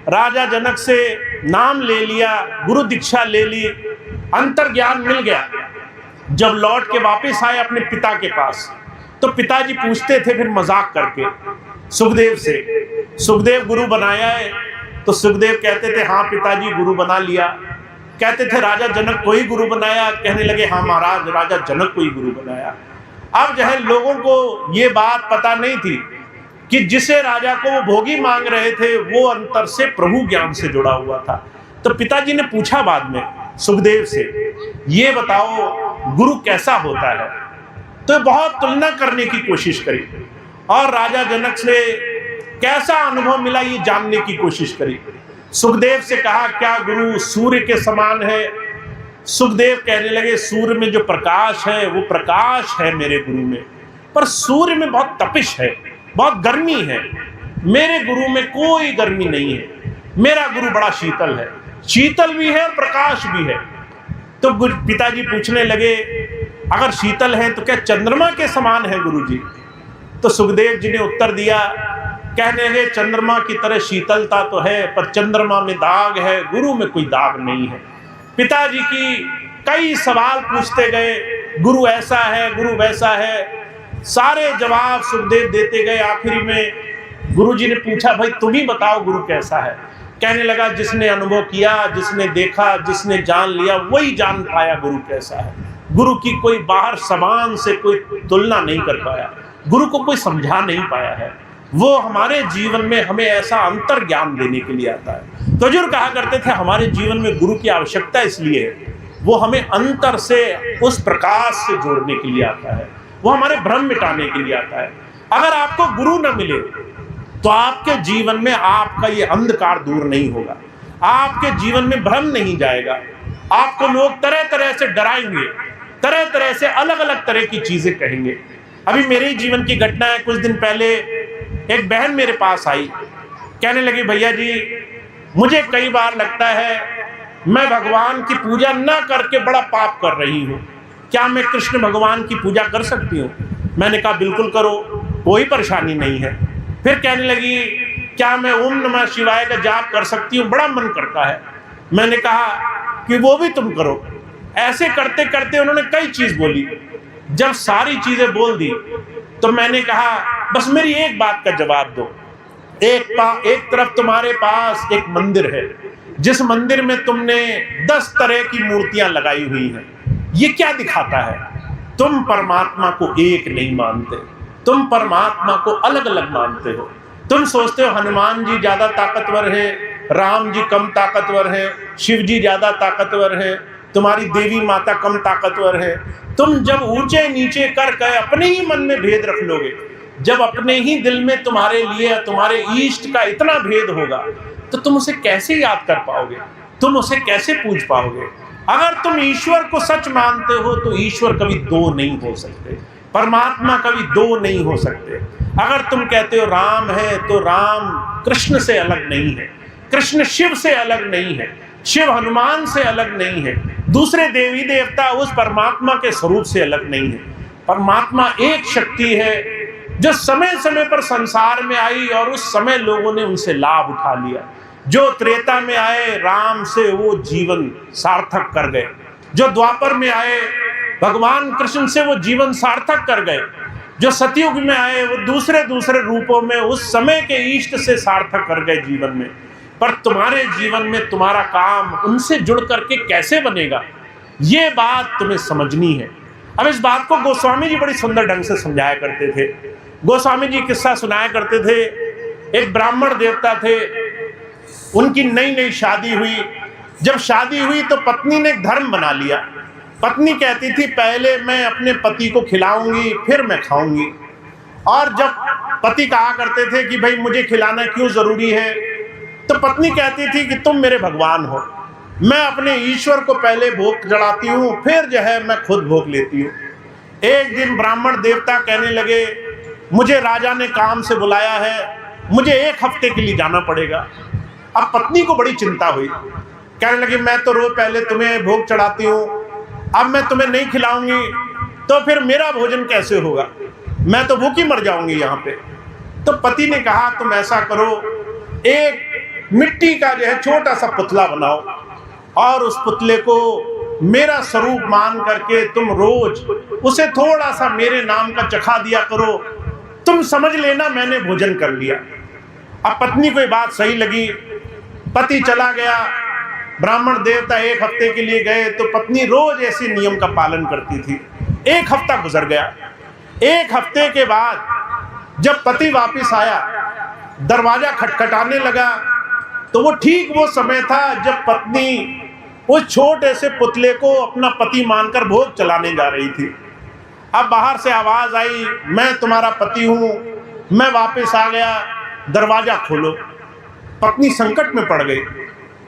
राजा जनक से नाम ले लिया, गुरु दीक्षा ले ली, अंतर ज्ञान मिल गया। जब लौट के वापस आए अपने पिता के पास, तो पिताजी पूछते थे फिर मजाक करके सुखदेव से, सुखदेव गुरु बनाया है? तो सुखदेव कहते थे हाँ पिताजी गुरु बना लिया। कहते थे राजा जनक को ही गुरु बनाया? कहने लगे हाँ महाराज, राजा जनक को ही गुरु बनाया। अब जो है लोगों को ये बात पता नहीं थी कि जिसे राजा को वो भोगी मांग रहे थे वो अंतर से प्रभु ज्ञान से जुड़ा हुआ था। तो पिताजी ने पूछा बाद में सुखदेव से, ये बताओ गुरु कैसा होता है? तो बहुत तुलना करने की कोशिश करी और राजा जनक से कैसा अनुभव मिला ये जानने की कोशिश करी। सुखदेव से कहा क्या गुरु सूर्य के समान है? सुखदेव कहने लगे सूर्य में जो प्रकाश है वो प्रकाश है मेरे गुरु में, पर सूर्य में बहुत तपिश है, बहुत गर्मी है। मेरे गुरु में कोई गर्मी नहीं है, मेरा गुरु बड़ा शीतल है, शीतल भी है और प्रकाश भी है। तो पिताजी पूछने लगे अगर शीतल है तो क्या चंद्रमा के समान है गुरुजी? तो सुखदेव जी ने उत्तर दिया, कहने लगे चंद्रमा की तरह शीतलता तो है, पर चंद्रमा में दाग है, गुरु में कोई दाग नहीं है। पिताजी की कई सवाल पूछते गए, गुरु ऐसा है, गुरु वैसा है, सारे जवाब सुखदेव देते गए। आखिरी में गुरुजी ने पूछा भाई तुम ही बताओ गुरु कैसा है? कहने लगा जिसने अनुभव किया, जिसने देखा, जिसने जान लिया वही जान पाया गुरु कैसा है। गुरु की कोई बाहर समान से कोई तुलना नहीं कर पाया, गुरु को कोई समझा नहीं पाया है। वो हमारे जीवन में हमें ऐसा अंतर ज्ञान देने के लिए आता है। तो हुजूर कहा करते थे हमारे जीवन में गुरु की आवश्यकता इसलिए है, वो हमें अंतर से उस प्रकाश से जोड़ने के लिए आता है, वो हमारे भ्रम मिटाने के लिए आता है। अगर आपको गुरु न मिले तो आपके जीवन में आपका ये अंधकार दूर नहीं होगा, आपके जीवन में भ्रम नहीं जाएगा, आपको लोग तरह तरह से डराएंगे, तरह तरह से अलग अलग तरह की चीजें कहेंगे। अभी मेरे जीवन की घटना है, कुछ दिन पहले एक बहन मेरे पास आई, कहने लगी भैया जी मुझे कई बार लगता है मैं भगवान की पूजा न करके बड़ा पाप कर रही हूँ, क्या मैं कृष्ण भगवान की पूजा कर सकती हूँ? मैंने कहा बिल्कुल करो, कोई परेशानी नहीं है। फिर कहने लगी क्या मैं ओम नमः शिवाय का जाप कर सकती हूँ? बड़ा मन करता है। मैंने कहा कि वो भी तुम करो। ऐसे करते करते उन्होंने कई चीज बोली। जब सारी चीजें बोल दी तो मैंने कहा बस मेरी एक बात का जवाब दो। एक तरफ तुम्हारे पास एक मंदिर है, जिस मंदिर में तुमने 10 तरह की मूर्तियां लगाई हुई हैं, ये क्या दिखाता है? तुम परमात्मा को एक नहीं मानते, तुम परमात्मा को अलग अलग मानते हो। तुम सोचते हो हनुमान जी ज्यादा ताकतवर है, राम जी कम ताकतवर है, शिव जी ज्यादा ताकतवर है, तुम्हारी देवी माता कम ताकतवर है। तुम जब ऊंचे नीचे कर अपने ही मन में भेद रख लोगे, जब अपने ही दिल में तुम्हारे लिए तुम्हारे इष्ट का इतना भेद होगा तो तुम उसे कैसे याद कर पाओगे, तुम उसे कैसे पूज पाओगे? अगर तुम ईश्वर को सच मानते हो तो ईश्वर कभी दो नहीं हो सकते, परमात्मा कभी दो नहीं हो सकते। अगर तुम कहते हो राम है तो राम कृष्ण से अलग नहीं है, कृष्ण शिव से अलग नहीं है, शिव हनुमान से अलग नहीं है, दूसरे देवी देवता उस परमात्मा के स्वरूप से अलग नहीं है। परमात्मा एक शक्ति है जो समय समय पर संसार में आई और उस समय लोगों ने उनसे लाभ उठा लिया। जो त्रेता में आए राम से वो जीवन सार्थक कर गए, जो द्वापर में आए भगवान कृष्ण से वो जीवन सार्थक कर गए, जो सतयुग में आए वो दूसरे दूसरे रूपों में उस समय के इष्ट से सार्थक कर गए जीवन में। पर तुम्हारे जीवन में तुम्हारा काम उनसे जुड़ करके कैसे बनेगा, ये बात तुम्हें समझनी है। अब इस बात को गोस्वामी जी बड़ी सुंदर ढंग से समझाया करते थे। गोस्वामी जी किस्सा सुनाया करते थे। एक ब्राह्मण देवता थे, उनकी नई नई शादी हुई। जब शादी हुई तो पत्नी ने एक धर्म बना लिया। पत्नी कहती थी पहले मैं अपने पति को खिलाऊंगी फिर मैं खाऊंगी, और जब पति कहा करते थे कि भाई मुझे खिलाना क्यों जरूरी है, तो पत्नी कहती थी कि तुम मेरे भगवान हो, मैं अपने ईश्वर को पहले भोग चढ़ाती हूँ फिर जो है मैं खुद भोग लेती हूँ। एक दिन ब्राह्मण देवता कहने लगे मुझे राजा ने काम से बुलाया है, मुझे 1 हफ्ते के लिए जाना पड़ेगा। अब पत्नी को बड़ी चिंता हुई, कहने लगी मैं तो रोज पहले तुम्हें भोग चढ़ाती हूँ, अब मैं तुम्हें नहीं खिलाऊंगी तो फिर मेरा भोजन कैसे होगा, मैं तो भूखी मर जाऊंगी यहाँ पे। तो पति ने कहा तुम ऐसा करो, एक मिट्टी का जो है छोटा सा पुतला बनाओ और उस पुतले को मेरा स्वरूप मान करके तुम रोज उसे थोड़ा सा मेरे नाम का चखा दिया करो, तुम समझ लेना मैंने भोजन कर लिया। अब पत्नी को ये बात सही लगी, पति चला गया, ब्राह्मण देवता 1 हफ्ते के लिए गए तो पत्नी रोज ऐसे नियम का पालन करती थी। 1 हफ्ता गुजर गया। 1 हफ्ते के बाद जब पति वापस आया, दरवाजा खटखटाने लगा तो वो ठीक वो समय था जब पत्नी उस छोटे से पुतले को अपना पति मानकर भोग चलाने जा रही थी। अब बाहर से आवाज आई, मैं तुम्हारा पति हूं, मैं वापस आ गया, दरवाजा खोलो। पत्नी संकट में पड़ गई।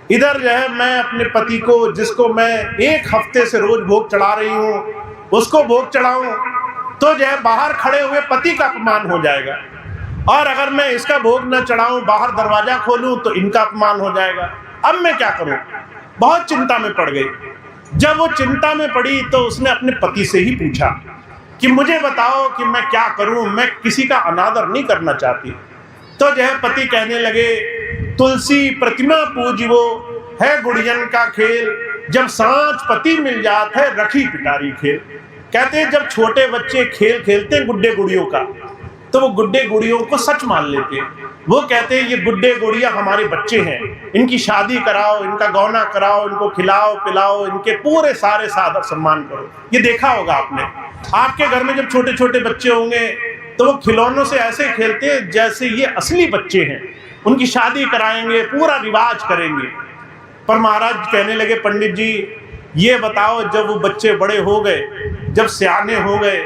इधर जो है मैं अपने पति को, जिसको मैं 1 हफ्ते से रोज भोग चढ़ा रही हूं, उसको भोग चढ़ाऊं तो जो है बाहर खड़े हुए पति का अपमान हो जाएगा, और अगर मैं इसका भोग न चढ़ाऊं, बाहर दरवाजा खोलूं तो इनका अपमान हो जाएगा। अब मैं क्या करूं? बहुत चिंता में पड़ गई। जब वो चिंता में पड़ी तो उसने अपने पति से ही पूछा कि मुझे बताओ कि मैं क्या करूं, मैं किसी का अनादर नहीं करना चाहती। तो जो है पति कहने लगे, तुलसी प्रतिमा पूजिवो है गुड़ियन का खेल, जब सांझ पति मिल जात है रखी पिटारी खेल। कहते हैं जब छोटे बच्चे खेल खेलते हैं गुड्डे गुड़ियों का, तो वो गुड्डे गुड़ियों को सच मान लेते हैं। वो कहते हैं ये गुड्डे गुड़िया हमारे बच्चे हैं, इनकी शादी कराओ, इनका गौना कराओ, इनको खिलाओ पिलाओ, इनके पूरे सारे सादर सम्मान करो। ये देखा होगा आपने, आपके घर में जब छोटे छोटे बच्चे होंगे तो वो खिलौनों से ऐसे खेलते हैं जैसे ये असली बच्चे हैं, उनकी शादी कराएंगे, पूरा रिवाज करेंगे। पर महाराज कहने लगे, पंडित जी ये बताओ जब वो बच्चे बड़े हो गए, जब सियाने हो गए,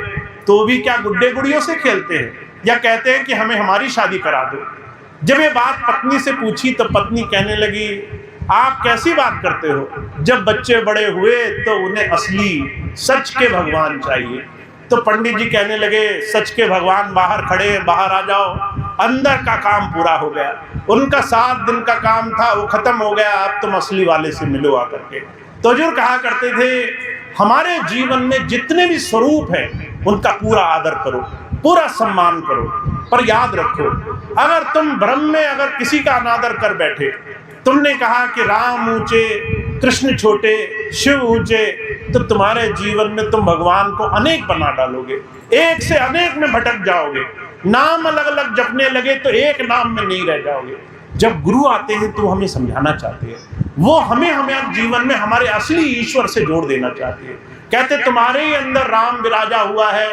तो भी क्या गुड्डे गुड़ियों से खेलते हैं या कहते हैं कि हमें हमारी शादी करा दो? जब ये बात पत्नी से पूछी तो पत्नी कहने लगी, आप कैसी बात करते हो, जब बच्चे बड़े हुए तो उन्हें असली सच के भगवान चाहिए। तो पंडित जी कहने लगे, सच के भगवान बाहर खड़े हैं, बाहर आ जाओ। अंदर का काम पूरा हो गया, उनका 7 दिन का काम था वो खत्म हो गया, अब तुम असली वाले से मिलो आकर के। तो हुजूर कहा करते थे, हमारे जीवन में जितने भी स्वरूप हैं उनका पूरा आदर करो, पूरा सम्मान करो, पर याद रखो अगर तुम ब्रह्म में अगर किसी का अनादर कर बैठे, तुमने कहा कि राम ऊंचे कृष्ण छोटे शिव ऊंचे, तो तुम्हारे जीवन में तुम भगवान को अनेक बना डालोगे, एक से अनेक में भटक जाओगे, नाम अलग अलग जपने लगे तो एक नाम में नहीं रह जाओगे। जब गुरु आते हैं तो हमें समझाना चाहते हैं, वो हमें जीवन में हमारे असली ईश्वर से जोड़ देना चाहते हैं। कहते तुम्हारे ही अंदर राम विराजा हुआ है,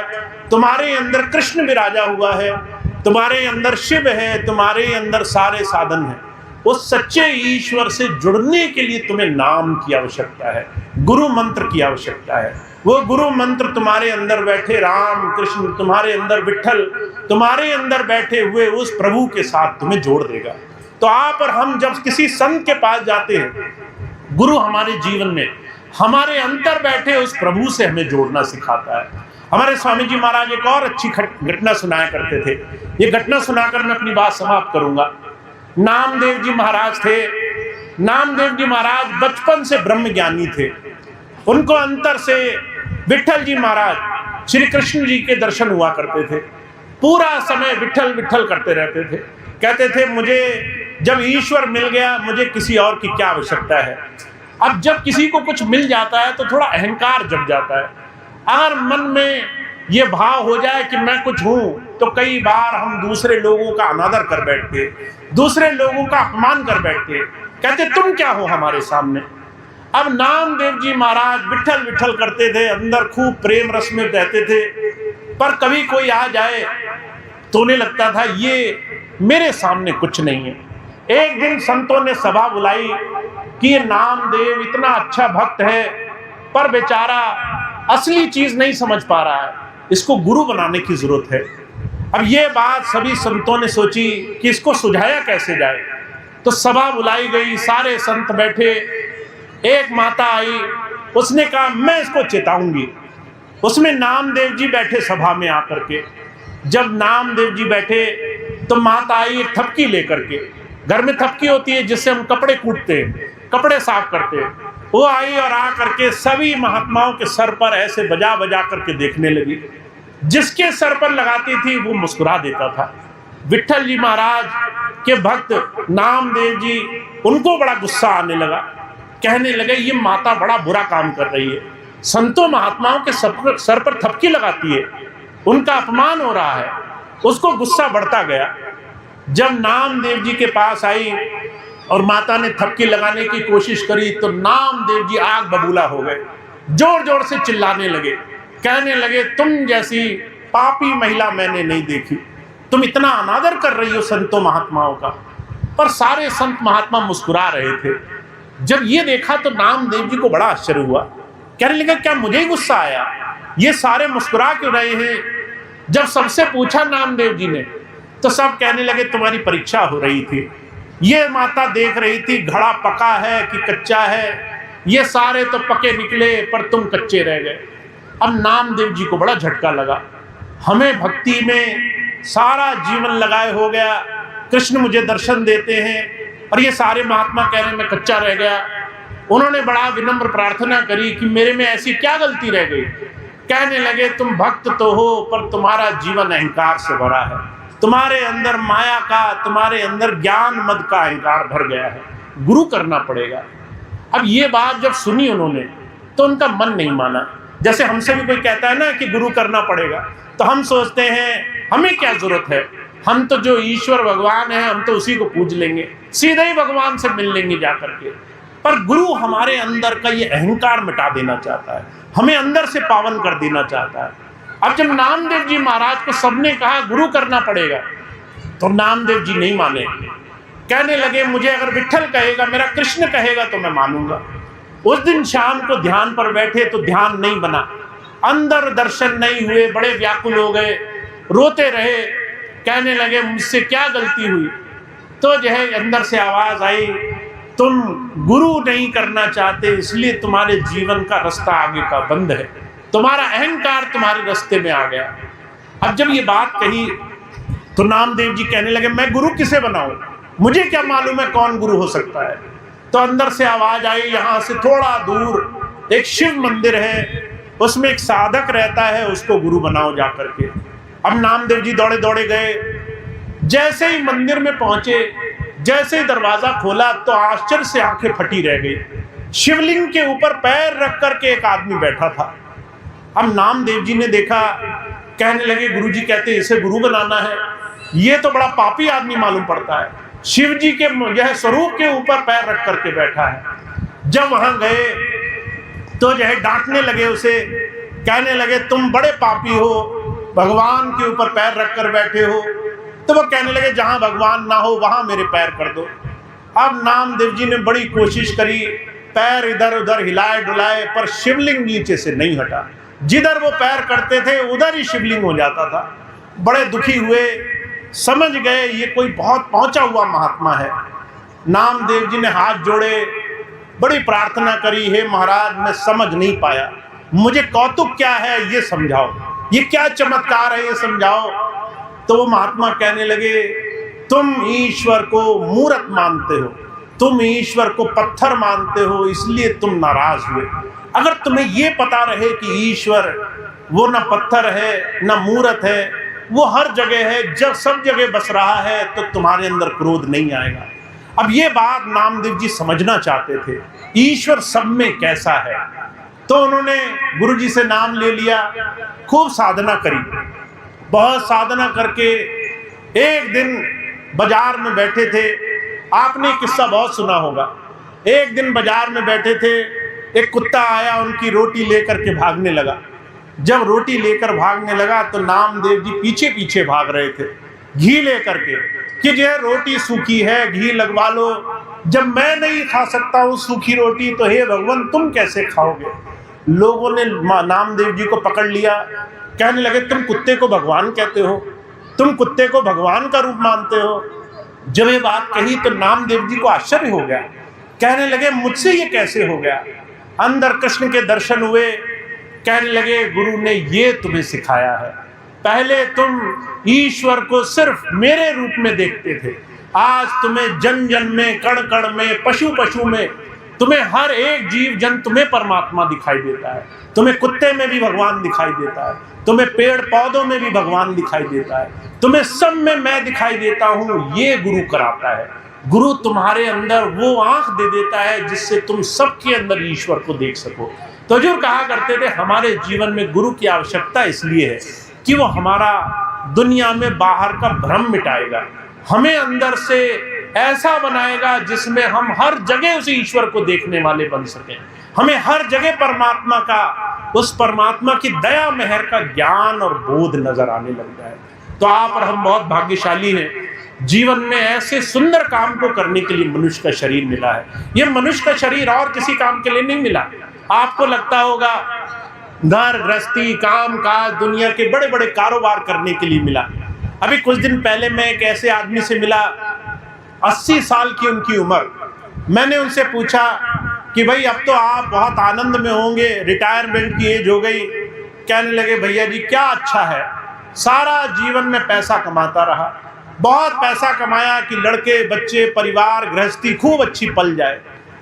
तुम्हारे अंदर कृष्ण विराजा हुआ है, तुम्हारे अंदर शिव है, तुम्हारे अंदर सारे साधन हैं। उस सच्चे ईश्वर से जुड़ने के लिए तुम्हें नाम की आवश्यकता है, गुरु मंत्र की आवश्यकता है। वो गुरु मंत्र तुम्हारे अंदर बैठे राम कृष्ण, तुम्हारे अंदर विठल, तुम्हारे अंदर बैठे हुए उस प्रभु के साथ तुम्हें जोड़ देगा। तो आप और हम जब किसी संत के पास जाते हैं, गुरु हमारे जीवन में हमारे अंतर बैठे उस प्रभु से हमें जोड़ना सिखाता है। हमारे स्वामी जी महाराज एक और अच्छी घटना सुनाया करते थे, ये घटना सुनाकर मैं अपनी बात समाप्त करूंगा। नामदेव जी महाराज थे, नामदेव जी महाराज बचपन से ब्रह्म ज्ञानी थे। उनको अंतर से विठल जी महाराज श्री कृष्ण जी के दर्शन हुआ करते थे, पूरा समय विठल विठल करते रहते थे। कहते थे मुझे जब ईश्वर मिल गया, मुझे किसी और की क्या आवश्यकता है। अब जब किसी को कुछ मिल जाता है तो थोड़ा अहंकार जग जाता है। अगर मन में ये भाव हो जाए कि मैं कुछ हूं, तो कई बार हम दूसरे लोगों का अनादर कर बैठते, दूसरे लोगों का अपमान कर बैठते, कहते तुम क्या हो हमारे सामने। अब नामदेव जी महाराज विठल विठल करते थे, अंदर खूब प्रेम रस में रहते थे, पर कभी कोई आ जाए तो उन्हें लगता था ये मेरे सामने कुछ नहीं है। एक दिन संतों ने सभा बुलाई कि ये नामदेव इतना अच्छा भक्त है, पर बेचारा असली चीज नहीं समझ पा रहा है, इसको गुरु बनाने की जरूरत है। अब ये बात सभी संतों ने सोची कि इसको सुझाया कैसे जाए। तो सभा बुलाई गई, सारे संत बैठे, एक माता आई, उसने कहा मैं इसको चेताऊंगी। उसमें नामदेव जी बैठे सभा में आकर के। जब नामदेव जी बैठे तो माता आई एक थपकी लेकर के, घर में थपकी होती है जिससे हम कपड़े कूटते हैं, कपड़े साफ करते हैं, वो आई और आ करके सभी महात्माओं के सर पर ऐसे बजा बजा करके देखने लगी। जिसके सर पर लगाती थी वो मुस्कुरा देता था। विट्ठल जी महाराज के भक्त नामदेव जी, उनको बड़ा गुस्सा आने लगा। कहने लगे ये माता बड़ा बुरा काम कर रही है, संतों महात्माओं के सर पर थपकी लगाती है, उनका अपमान हो रहा है। उसको गुस्सा बढ़ता गया। जब नामदेव जी के पास आई और माता ने थपकी लगाने की कोशिश करी तो नामदेव जी आग बबूला हो गए, जोर जोर से चिल्लाने लगे, कहने लगे तुम जैसी पापी महिला मैंने नहीं देखी, तुम इतना अनादर कर रही हो संतों महात्माओं का। पर सारे संत महात्मा मुस्कुरा रहे थे। जब ये देखा तो नामदेव जी को बड़ा आश्चर्य हुआ। कहने लगे क्या मुझे ही गुस्सा आया, ये सारे मुस्कुरा क्यों रहे हैं? जब सबसे पूछा नामदेव जी ने तो सब कहने लगे तुम्हारी परीक्षा हो रही थी, ये माता देख रही थी घड़ा पका है कि कच्चा है, ये सारे तो पके निकले पर तुम कच्चे रह गए। अब नामदेव जी को बड़ा झटका लगा, हमें भक्ति में सारा जीवन लगाए हो गया, कृष्ण मुझे दर्शन देते हैं और ये सारे महात्मा कह रहे हैं मैं कच्चा रह गया। उन्होंने बड़ा विनम्र प्रार्थना करी कि मेरे में ऐसी क्या गलती रह गई? कहने लगे तुम भक्त तो हो पर तुम्हारा जीवन अहंकार से भरा है, तुम्हारे अंदर माया का, तुम्हारे अंदर ज्ञान मद का अहंकार भर गया है, गुरु करना पड़ेगा। अब ये बात जब सुनी उन्होंने तो उनका मन नहीं माना। जैसे हमसे भी कोई कहता है ना कि गुरु करना पड़ेगा तो हम सोचते हैं हमें क्या जरूरत है, हम तो जो ईश्वर भगवान है हम तो उसी को पूज लेंगे, सीधे ही भगवान से मिल लेंगे जाकर के। पर गुरु हमारे अंदर का ये अहंकार मिटा देना चाहता है, हमें अंदर से पावन कर देना चाहता है। अब जब नामदेव जी महाराज को सबने कहा गुरु करना पड़ेगा तो नामदेव जी नहीं माने। कहने लगे मुझे अगर विट्ठल कहेगा, मेरा कृष्ण कहेगा तो मैं मानूंगा। उस दिन शाम को ध्यान पर बैठे तो ध्यान नहीं बना, अंदर दर्शन नहीं हुए, बड़े व्याकुल हो गए, रोते रहे। कहने लगे मुझसे क्या गलती हुई? तो जो है अंदर से आवाज आई तुम गुरु नहीं करना चाहते इसलिए तुम्हारे जीवन का रास्ता आगे का बंद है, तुम्हारा अहंकार तुम्हारे रास्ते में आ गया। अब जब ये बात कही तो नामदेव जी कहने लगे मैं गुरु किसे बनाऊं, मुझे क्या मालूम है कौन गुरु हो सकता है। तो अंदर से आवाज आई यहां से थोड़ा दूर एक शिव मंदिर है, उसमें एक साधक रहता है, उसको गुरु बनाओ जाकर के। अब नामदेव जी दौड़े दौड़े गए, जैसे ही मंदिर में पहुंचे, जैसे ही दरवाजा खोला तो आश्चर्य से आंखें फटी रह गई। शिवलिंग के ऊपर पैर रख करके एक आदमी बैठा था। अब नामदेव जी ने देखा, कहने लगे गुरुजी कहते इसे गुरु बनाना है, ये तो बड़ा पापी आदमी मालूम पड़ता है, शिव जी के यह स्वरूप के ऊपर पैर रख करके बैठा है। जब वहां गए तो जो है डांटने लगे उसे, कहने लगे तुम बड़े पापी हो, भगवान के ऊपर पैर रख कर बैठे हो। तो वो कहने लगे जहां भगवान ना हो वहां मेरे पैर कर दो। अब नामदेव जी ने बड़ी कोशिश करी, पैर इधर उधर हिलाए डुलाए पर शिवलिंग नीचे से नहीं हटा, जिधर वो पैर करते थे उधर ही शिवलिंग हो जाता था। बड़े दुखी हुए, समझ गए ये कोई बहुत पहुंचा हुआ महात्मा है। नामदेव जी ने हाथ जोड़े, बड़ी प्रार्थना करी, हे महाराज मैं समझ नहीं पाया, मुझे कौतुक क्या है ये समझाओ, ये क्या चमत्कार है ये समझाओ। तो वो महात्मा कहने लगे तुम ईश्वर को मूर्त मानते हो, तुम ईश्वर को पत्थर मानते हो, इसलिए तुम नाराज हुए। अगर तुम्हें ये पता रहे कि ईश्वर वो न पत्थर है न मूर्त है, वो हर जगह है, जब सब जगह बस रहा है तो तुम्हारे अंदर क्रोध नहीं आएगा। अब ये बात नामदेव जी समझना चाहते थे, ईश्वर सब में कैसा है। तो उन्होंने गुरु जी से नाम ले लिया, खूब साधना करी। बहुत साधना करके एक दिन बाजार में बैठे थे, आपने किस्सा बहुत सुना होगा। एक दिन बाजार में बैठे थे, एक कुत्ता आया, उनकी रोटी लेकर के भागने लगा। जब रोटी लेकर भागने लगा तो नामदेव जी पीछे पीछे भाग रहे थे, घी लेकर के कि जो रोटी सूखी है, घी लगवा लो। जब मैं नहीं खा सकता हूँ सूखी रोटी तो हे भगवान तुम कैसे खाओगे। लोगों ने नामदेव जी को पकड़ लिया, कहने लगे तुम कुत्ते को भगवान कहते हो, तुम कुत्ते को भगवान का रूप मानते हो। जब ये बात कही तो नामदेव जी को आश्चर्य हो गया, कहने लगे मुझसे ये कैसे हो गया। अंदर कृष्ण के दर्शन हुए, कहने लगे गुरु ने ये तुम्हें सिखाया है, पहले तुम ईश्वर को सिर्फ मेरे रूप में देखते थे, आज तुम्हें जन जन में, कण कण में, पशु पशु में, तुम्हें हर एक जीव जंतु में परमात्मा दिखाई देता है। तुम्हें कुत्ते में भी भगवान दिखाई देता है, तुम्हें पेड़ पौधों में भी भगवान दिखाई देता है, तुम्हें सब में मैं दिखाई देता हूं। ये गुरु कराता है। गुरु तुम्हारे अंदर वो आंख दे देता है जिससे तुम सबके अंदर ईश्वर को देख सको। तो हुजूर कहा करते थे हमारे जीवन में गुरु की आवश्यकता इसलिए है कि वो हमारा दुनिया में बाहर का भ्रम मिटाएगा, हमें अंदर से ऐसा बनाएगा जिसमें हम हर जगह उस ईश्वर को देखने वाले बन सकें, हमें हर जगह परमात्मा का, उस परमात्मा की दया मेहर का ज्ञान और बोध नजर आने लग जाए। तो आप और हम बहुत भाग्यशाली हैं, जीवन में ऐसे सुंदर काम को करने के लिए मनुष्य का शरीर मिला है। ये मनुष्य का शरीर और किसी काम के लिए नहीं मिला। आपको लगता होगा घर गृहस्थी, काम काज, दुनिया के बड़े बड़े कारोबार करने के लिए मिला। अभी कुछ दिन पहले मैं एक ऐसे आदमी से मिला, 80 साल की उनकी उम्र। मैंने उनसे पूछा कि भाई अब तो आप बहुत आनंद में होंगे, रिटायरमेंट की एज हो गई। कहने लगे भैया जी क्या अच्छा है, सारा जीवन में पैसा कमाता रहा, बहुत पैसा कमाया कि लड़के बच्चे परिवार गृहस्थी खूब अच्छी पल जाए।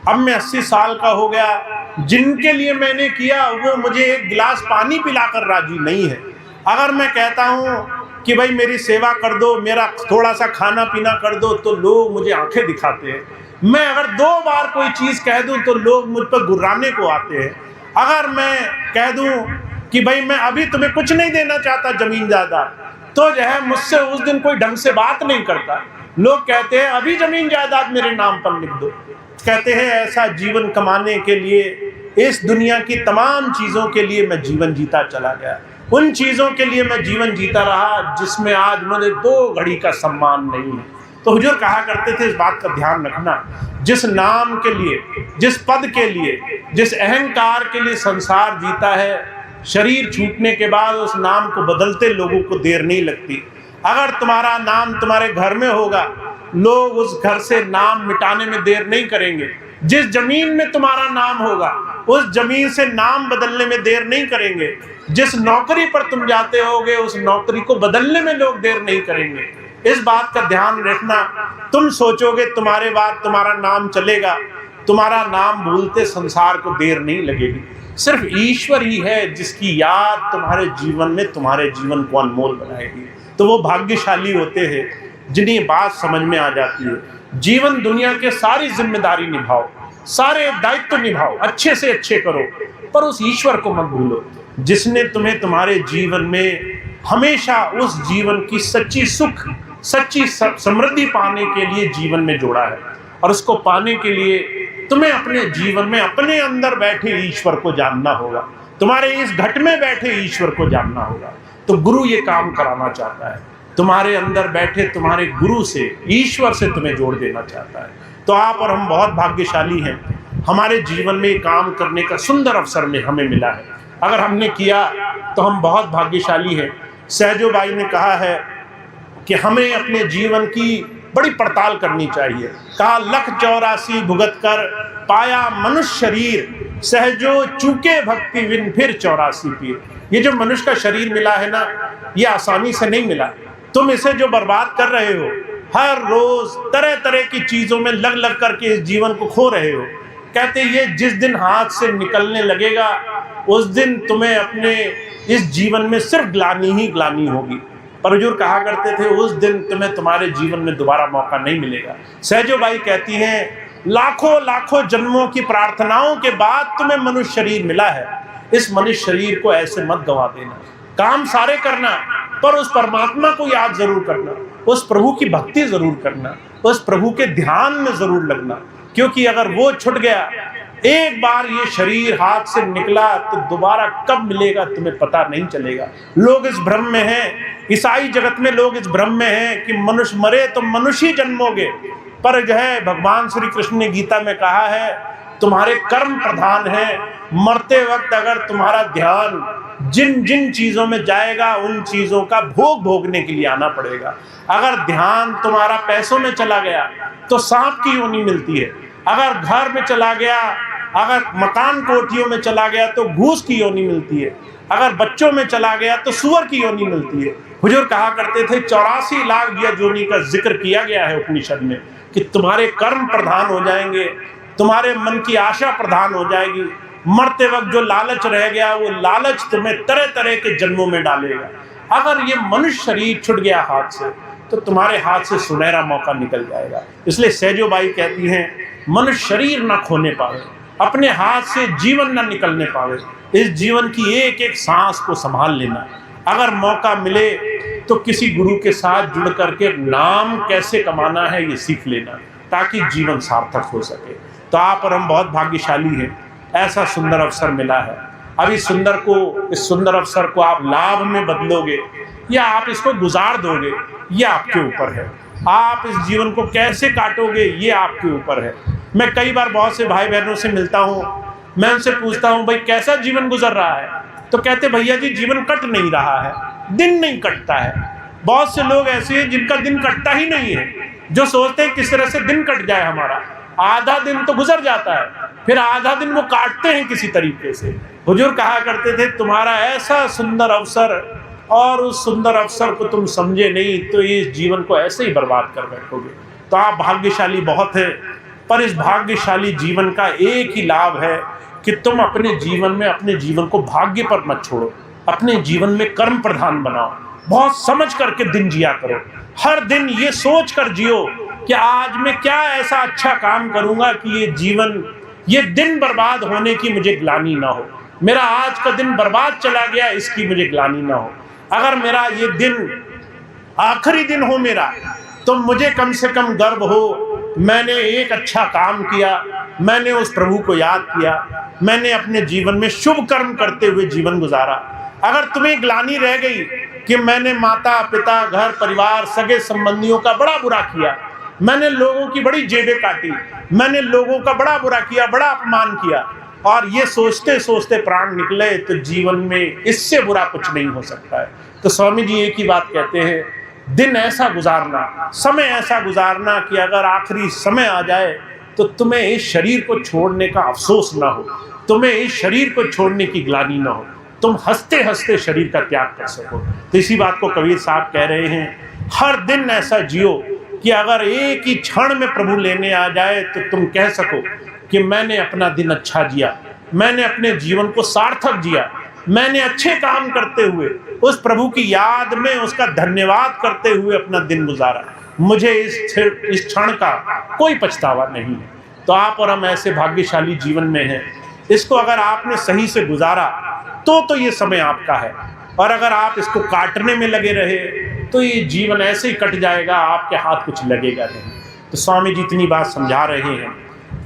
अब मैं 80 साल का हो गया, जिनके लिए मैंने किया वो मुझे एक गिलास पानी पिलाकर राजी नहीं है। अगर मैं कहता हूँ कि भाई मेरी सेवा कर दो, मेरा थोड़ा सा खाना पीना कर दो, तो लोग मुझे आंखें दिखाते हैं। मैं अगर 2 बार कोई चीज़ कह दूं तो लोग मुझ पर गुर्राने को आते हैं। अगर मैं कह दूं कि भाई मैं अभी तुम्हें कुछ नहीं देना चाहता जमीन जायदाद, तो जो है मुझसे उस दिन कोई ढंग से बात नहीं करता। लोग कहते हैं अभी जमीन जायदाद मेरे नाम पर लिख दो। कहते हैं ऐसा जीवन कमाने के लिए, इस दुनिया की तमाम चीज़ों के लिए मैं जीवन जीता चला गया, उन चीज़ों के लिए मैं जीवन जीता रहा जिसमें आज मुझे 2 घड़ी का सम्मान नहीं है। तो हुजूर कहा करते थे इस बात का ध्यान रखना, जिस नाम के लिए, जिस पद के लिए, जिस अहंकार के लिए संसार जीता है, शरीर छूटने के बाद उस नाम को बदलते लोगों को देर नहीं लगती। अगर तुम्हारा नाम तुम्हारे घर में होगा, लोग उस घर से नाम मिटाने में देर नहीं करेंगे। जिस जमीन में तुम्हारा नाम होगा, उस जमीन से नाम बदलने में देर नहीं करेंगे। जिस नौकरी पर तुम जाते होगे, उस नौकरी को बदलने में लोग देर नहीं करेंगे। इस बात का ध्यान रखना। तुम सोचोगे तुम्हारे बाद तुम्हारा नाम चलेगा, तुम्हारा नाम भूलते संसार को देर नहीं लगेगी। सिर्फ ईश्वर ही है जिसकी याद तुम्हारे जीवन में तुम्हारे जीवन को अनमोल बनाएगी। तो वो भाग्यशाली होते हैं जिन्हें बात समझ में आ जाती है। जीवन दुनिया के सारी जिम्मेदारी निभाओ, सारे दायित्व निभाओ, अच्छे से अच्छे करो, पर उस ईश्वर को मत भूलो जिसने तुम्हें तुम्हारे जीवन में हमेशा उस जीवन की सच्ची सुख, सच्ची समृद्धि पाने के लिए जीवन में जोड़ा है। और उसको पाने के लिए तुम्हें अपने जीवन में अपने अंदर बैठे ईश्वर को जानना होगा, तुम्हारे इस घट में बैठे ईश्वर को जानना होगा। तो गुरु ये काम कराना चाहता है, तुम्हारे अंदर बैठे तुम्हारे गुरु से, ईश्वर से तुम्हें जोड़ देना चाहता है। तो आप और हम बहुत भाग्यशाली हैं, हमारे जीवन में काम करने का सुंदर अवसर में हमें मिला है। अगर हमने किया तो हम बहुत भाग्यशाली हैं। सहजो बाई ने कहा है कि हमें अपने जीवन की बड़ी पड़ताल करनी चाहिए। कहा 184 भुगत कर पाया मनुष्य शरीर, सहजो चूके भक्ति विन फिर 84 पीर। ये जो मनुष्य का शरीर मिला है ना, ये आसानी से नहीं मिला। तुम इसे जो बर्बाद कर रहे हो, हर रोज तरह तरह की चीजों में लग लग करके इस जीवन को खो रहे हो। कहते ये जिस दिन हाथ से निकलने लगेगा, उस दिन तुम्हें अपने इस जीवन में सिर्फ ग्लानि ही ग्लानि होगी। पर हुजूर कहा करते थे उस दिन तुम्हें तुम्हारे जीवन में दोबारा मौका नहीं मिलेगा। सहजो बाई कहती हैं लाखों लाखों जन्मों की प्रार्थनाओं के बाद तुम्हें मनुष्य शरीर मिला है। इस मनुष्य शरीर को ऐसे मत गवा देना। काम सारे करना, पर उस परमात्मा को याद जरूर करना, उस प्रभु की भक्ति जरूर करना, उस प्रभु के ध्यान में जरूर लगना। क्योंकि अगर वो छूट गया, एक बार ये शरीर हाथ से निकला, तो दोबारा कब मिलेगा तुम्हें पता नहीं चलेगा। लोग इस भ्रम में हैं, ईसाई जगत में लोग इस भ्रम में हैं कि मनुष्य मरे तो मनुष्य ही जन्मोगे। पर जो है भगवान श्री कृष्ण ने गीता में कहा है तुम्हारे कर्म प्रधान है। मरते वक्त अगर तुम्हारा ध्यान जिन जिन चीजों में जाएगा, उन चीजों का भोग भोगने के लिए आना पड़ेगा। अगर ध्यान तुम्हारा पैसों में चला गया तो सांप की योनि मिलती है। अगर घर में चला गया अगर मकान कोठियों में चला गया तो घूस की योनि मिलती है, अगर बच्चों में चला गया तो सुअर की योनि मिलती है। हुजूर कहा करते थे 84 लाख योनि का जिक्र किया गया है उपनिषद में कि तुम्हारे कर्म प्रधान हो जाएंगे, तुम्हारे मन की आशा प्रधान हो जाएगी। मरते वक्त जो लालच रह गया वो लालच तुम्हें तरह तरह के जन्मों में डालेगा। अगर ये मनुष्य शरीर छूट गया हाथ से तो तुम्हारे हाथ से सुनहरा मौका निकल जाएगा। इसलिए सैजो बाई कहती हैं मनुष्य शरीर ना खोने पावे, अपने हाथ से जीवन ना निकलने पावे, इस जीवन की एक एक सांस को संभाल लेना। अगर मौका मिले तो किसी गुरु के साथ जुड़ करके नाम कैसे कमाना है ये सीख लेना, ताकि जीवन सार्थक हो सके। तो आप और हम बहुत भाग्यशाली हैं, ऐसा सुंदर अवसर मिला है। अब इस सुंदर अवसर को आप लाभ में बदलोगे या आप इसको गुजार दोगे, ये आपके ऊपर है। आप इस जीवन को कैसे काटोगे ये आपके ऊपर है। मैं कई बार बहुत से भाई बहनों से मिलता हूँ, मैं उनसे पूछता हूँ भाई कैसा जीवन गुजर रहा है, तो कहते भैया जी जीवन कट नहीं रहा है, दिन नहीं कटता है। बहुत से लोग ऐसे हैं जिनका दिन कटता ही नहीं है, जो सोचते हैं किस तरह से दिन कट जाए हमारा। आधा दिन तो गुजर जाता है, फिर आधा दिन वो काटते हैं किसी तरीके से। हुजूर कहा करते थे तुम्हारा ऐसा सुंदर अवसर और उस सुंदर अवसर को तुम समझे नहीं तो इस जीवन को ऐसे ही बर्बाद कर बैठोगे। तो आप भाग्यशाली बहुत है, पर इस भाग्यशाली जीवन का एक ही लाभ है कि तुम अपने जीवन में अपने जीवन को भाग्य पर मत छोड़ो, अपने जीवन में कर्म प्रधान बनाओ। बहुत समझ करके दिन जिया करो, हर दिन ये सोच कर जियो कि आज मैं क्या ऐसा अच्छा काम करूंगा कि ये दिन बर्बाद होने की मुझे ग्लानि ना हो। मेरा आज का दिन बर्बाद चला गया इसकी मुझे ग्लानि ना हो। अगर मेरा ये दिन आखिरी दिन हो मेरा, तो मुझे कम से कम गर्व हो मैंने एक अच्छा काम किया, मैंने उस प्रभु को याद किया, मैंने अपने जीवन में शुभ कर्म करते हुए जीवन गुजारा। अगर तुम्हें ग्लानि रह गई कि मैंने माता पिता घर परिवार सगे संबंधियों का बड़ा बुरा किया, मैंने लोगों की बड़ी जेबें काटी, मैंने लोगों का बड़ा बुरा किया, बड़ा अपमान किया, और ये सोचते सोचते प्राण निकले, तो जीवन में इससे बुरा कुछ नहीं हो सकता है। तो स्वामी जी एक ही बात कहते हैं, दिन ऐसा गुजारना, समय ऐसा गुजारना कि अगर आखिरी समय आ जाए तो तुम्हें इस शरीर को छोड़ने का अफसोस ना हो, तुम्हें इस शरीर को छोड़ने की ग्लानि ना हो, तुम हंसते हंसते शरीर का त्याग कर सको। तो इसी बात को कबीर साहब कह रहे हैं, हर दिन ऐसा जियो कि अगर एक ही क्षण में प्रभु लेने आ जाए तो तुम कह सको कि मैंने अपना दिन अच्छा जिया, मैंने अपने जीवन को सार्थक जिया, मैंने अच्छे काम करते हुए उस प्रभु की याद में उसका धन्यवाद करते हुए अपना दिन गुजारा, मुझे इस क्षण का कोई पछतावा नहीं है। तो आप और हम ऐसे भाग्यशाली जीवन में हैं, इसको अगर आपने सही से गुजारा तो ये समय आपका है, और अगर आप इसको काटने में लगे रहे तो ये जीवन ऐसे ही कट जाएगा, आपके हाथ कुछ लगेगा नहीं। तो स्वामी जी इतनी बात समझा रहे हैं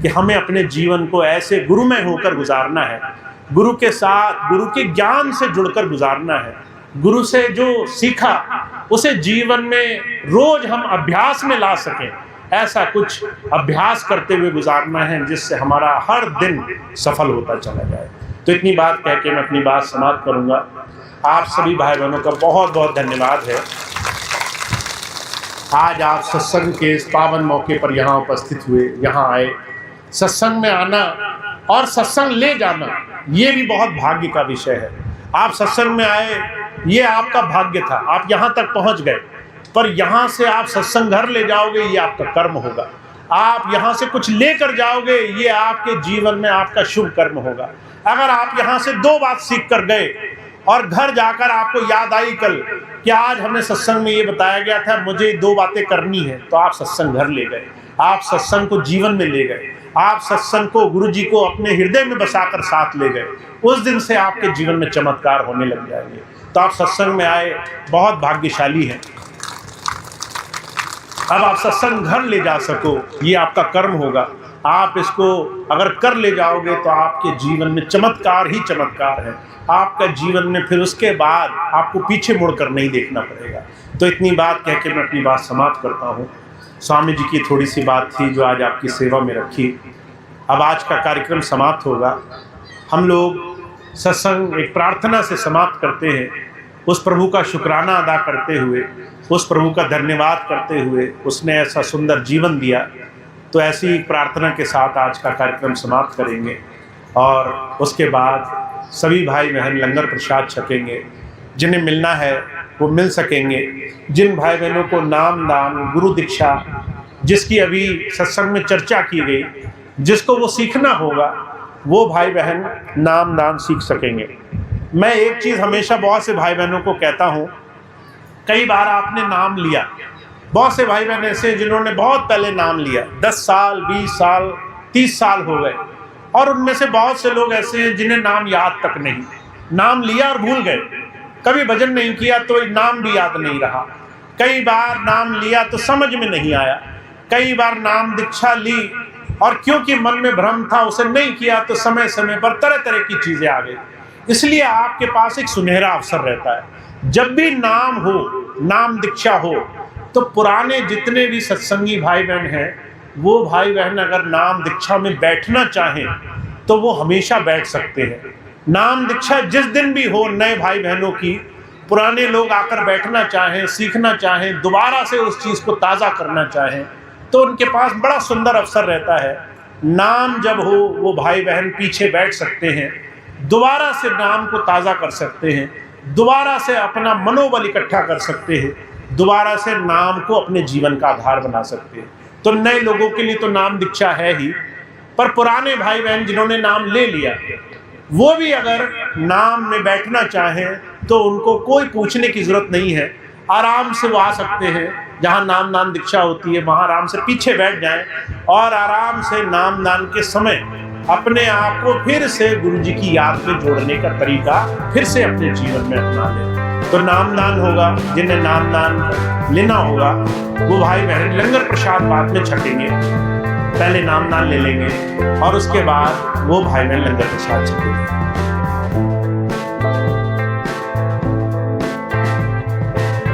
कि हमें अपने जीवन को ऐसे गुरुमय होकर गुजारना है, गुरु के साथ गुरु के ज्ञान से जुड़कर गुजारना है, गुरु से जो सीखा उसे जीवन में रोज हम अभ्यास में ला सकें, ऐसा कुछ अभ्यास करते हुए गुजारना है जिससे हमारा हर दिन सफल होता चला जाए। तो इतनी बात कह के मैं अपनी बात समाप्त करूंगा। आप सभी भाई बहनों का बहुत बहुत धन्यवाद है। आज आप सत्संग के इस पावन मौके पर यहाँ उपस्थित हुए, यहाँ आए। सत्संग में आना और सत्संग ले जाना ये भी बहुत भाग्य का विषय है। आप सत्संग में आए, ये आपका भाग्य था, आप यहाँ तक पहुँच गए, पर यहाँ से आप सत्संग घर ले जाओगे ये आपका कर्म होगा। आप यहाँ से कुछ लेकर जाओगे ये आपके जीवन में आपका शुभ कर्म होगा। अगर आप यहाँ से 2 बात सीख कर गए और घर जाकर आपको याद आई कल कि आज हमें सत्संग में ये बताया गया था, मुझे 2 बातें करनी है, तो आप सत्संग घर ले गए, आप सत्संग को जीवन में ले गए, आप सत्संग को गुरु जी को अपने हृदय में बसाकर साथ ले गए। उस दिन से आपके जीवन में चमत्कार होने लग जाएंगे। तो आप सत्संग में आए, बहुत भाग्यशाली हैं। अब आप सत्संग घर ले जा सको ये आपका कर्म होगा। आप इसको अगर कर ले जाओगे तो आपके जीवन में चमत्कार ही चमत्कार है। आपका जीवन में फिर उसके बाद आपको पीछे मुड़कर नहीं देखना पड़ेगा। तो इतनी बात कह के मैं अपनी बात समाप्त करता हूँ। स्वामी जी की थोड़ी सी बात थी जो आज आपकी सेवा में रखी। अब आज का कार्यक्रम समाप्त होगा। हम लोग सत्संग एक प्रार्थना से समाप्त करते हैं, उस प्रभु का शुक्राना अदा करते हुए, उस प्रभु का धन्यवाद करते हुए, उसने ऐसा सुंदर जीवन दिया तो ऐसी प्रार्थना के साथ आज का कार्यक्रम समाप्त करेंगे और उसके बाद सभी भाई बहन लंगर प्रसाद छकेंगे। जिन्हें मिलना है वो मिल सकेंगे। जिन भाई बहनों को नाम दान, गुरु दीक्षा, जिसकी अभी सत्संग में चर्चा की गई, जिसको वो सीखना होगा, वो भाई बहन नाम दान सीख सकेंगे। मैं एक चीज़ हमेशा बहुत से भाई बहनों को कहता हूँ, कई बार आपने नाम लिया, बहुत से भाई बहन ऐसे जिन्होंने बहुत पहले नाम लिया, 10 साल, 20 साल, 30 साल हो गए, और उनमें से बहुत से लोग ऐसे हैं जिन्हें नाम याद तक नहीं, नाम लिया और भूल गए, कभी भजन नहीं किया तो नाम भी याद नहीं रहा, कई बार नाम लिया तो समझ में नहीं आया, कई बार नाम दीक्षा ली और क्योंकि मन में भ्रम था उसे नहीं किया तो समय समय पर तरह तरह की चीज़ें आ गई। इसलिए आपके पास एक सुनहरा अवसर रहता है, जब भी नाम हो, नाम दीक्षा हो, तो पुराने जितने भी सत्संगी भाई बहन हैं, वो भाई बहन अगर नाम दीक्षा में बैठना चाहें तो वो हमेशा बैठ सकते हैं। नाम दीक्षा जिस दिन भी हो, नए भाई बहनों की, पुराने लोग आकर बैठना चाहें, सीखना चाहें, दोबारा से उस चीज़ को ताज़ा करना चाहें, तो उनके पास बड़ा सुंदर अवसर रहता है। नाम जब हो वो भाई बहन पीछे बैठ सकते हैं, दोबारा से नाम को ताज़ा कर सकते हैं, दोबारा से अपना मनोबल इकट्ठा कर सकते हैं, दोबारा से नाम को अपने जीवन का आधार बना सकते हैं। तो नए लोगों के लिए तो नाम दीक्षा है ही, पर पुराने भाई बहन जिन्होंने नाम ले लिया, वो भी अगर नाम में बैठना चाहें तो उनको कोई पूछने की ज़रूरत नहीं है, आराम से वो आ सकते हैं। जहाँ नाम दान दीक्षा होती है वहाँ आराम से पीछे बैठ जाएं और आराम से नाम दान के समय अपने आप को फिर से गुरु जी की याद में जोड़ने का तरीका फिर से अपने जीवन में अपना लें। तो नाम दान होगा, जिन्हें नाम दान लेना होगा वो भाई बहन लंगर प्रसाद बाद में छकेंगे, पहले नाम दान ले लेंगे और उसके बाद वो भाई बहन लंगर प्रसाद छकेंगे।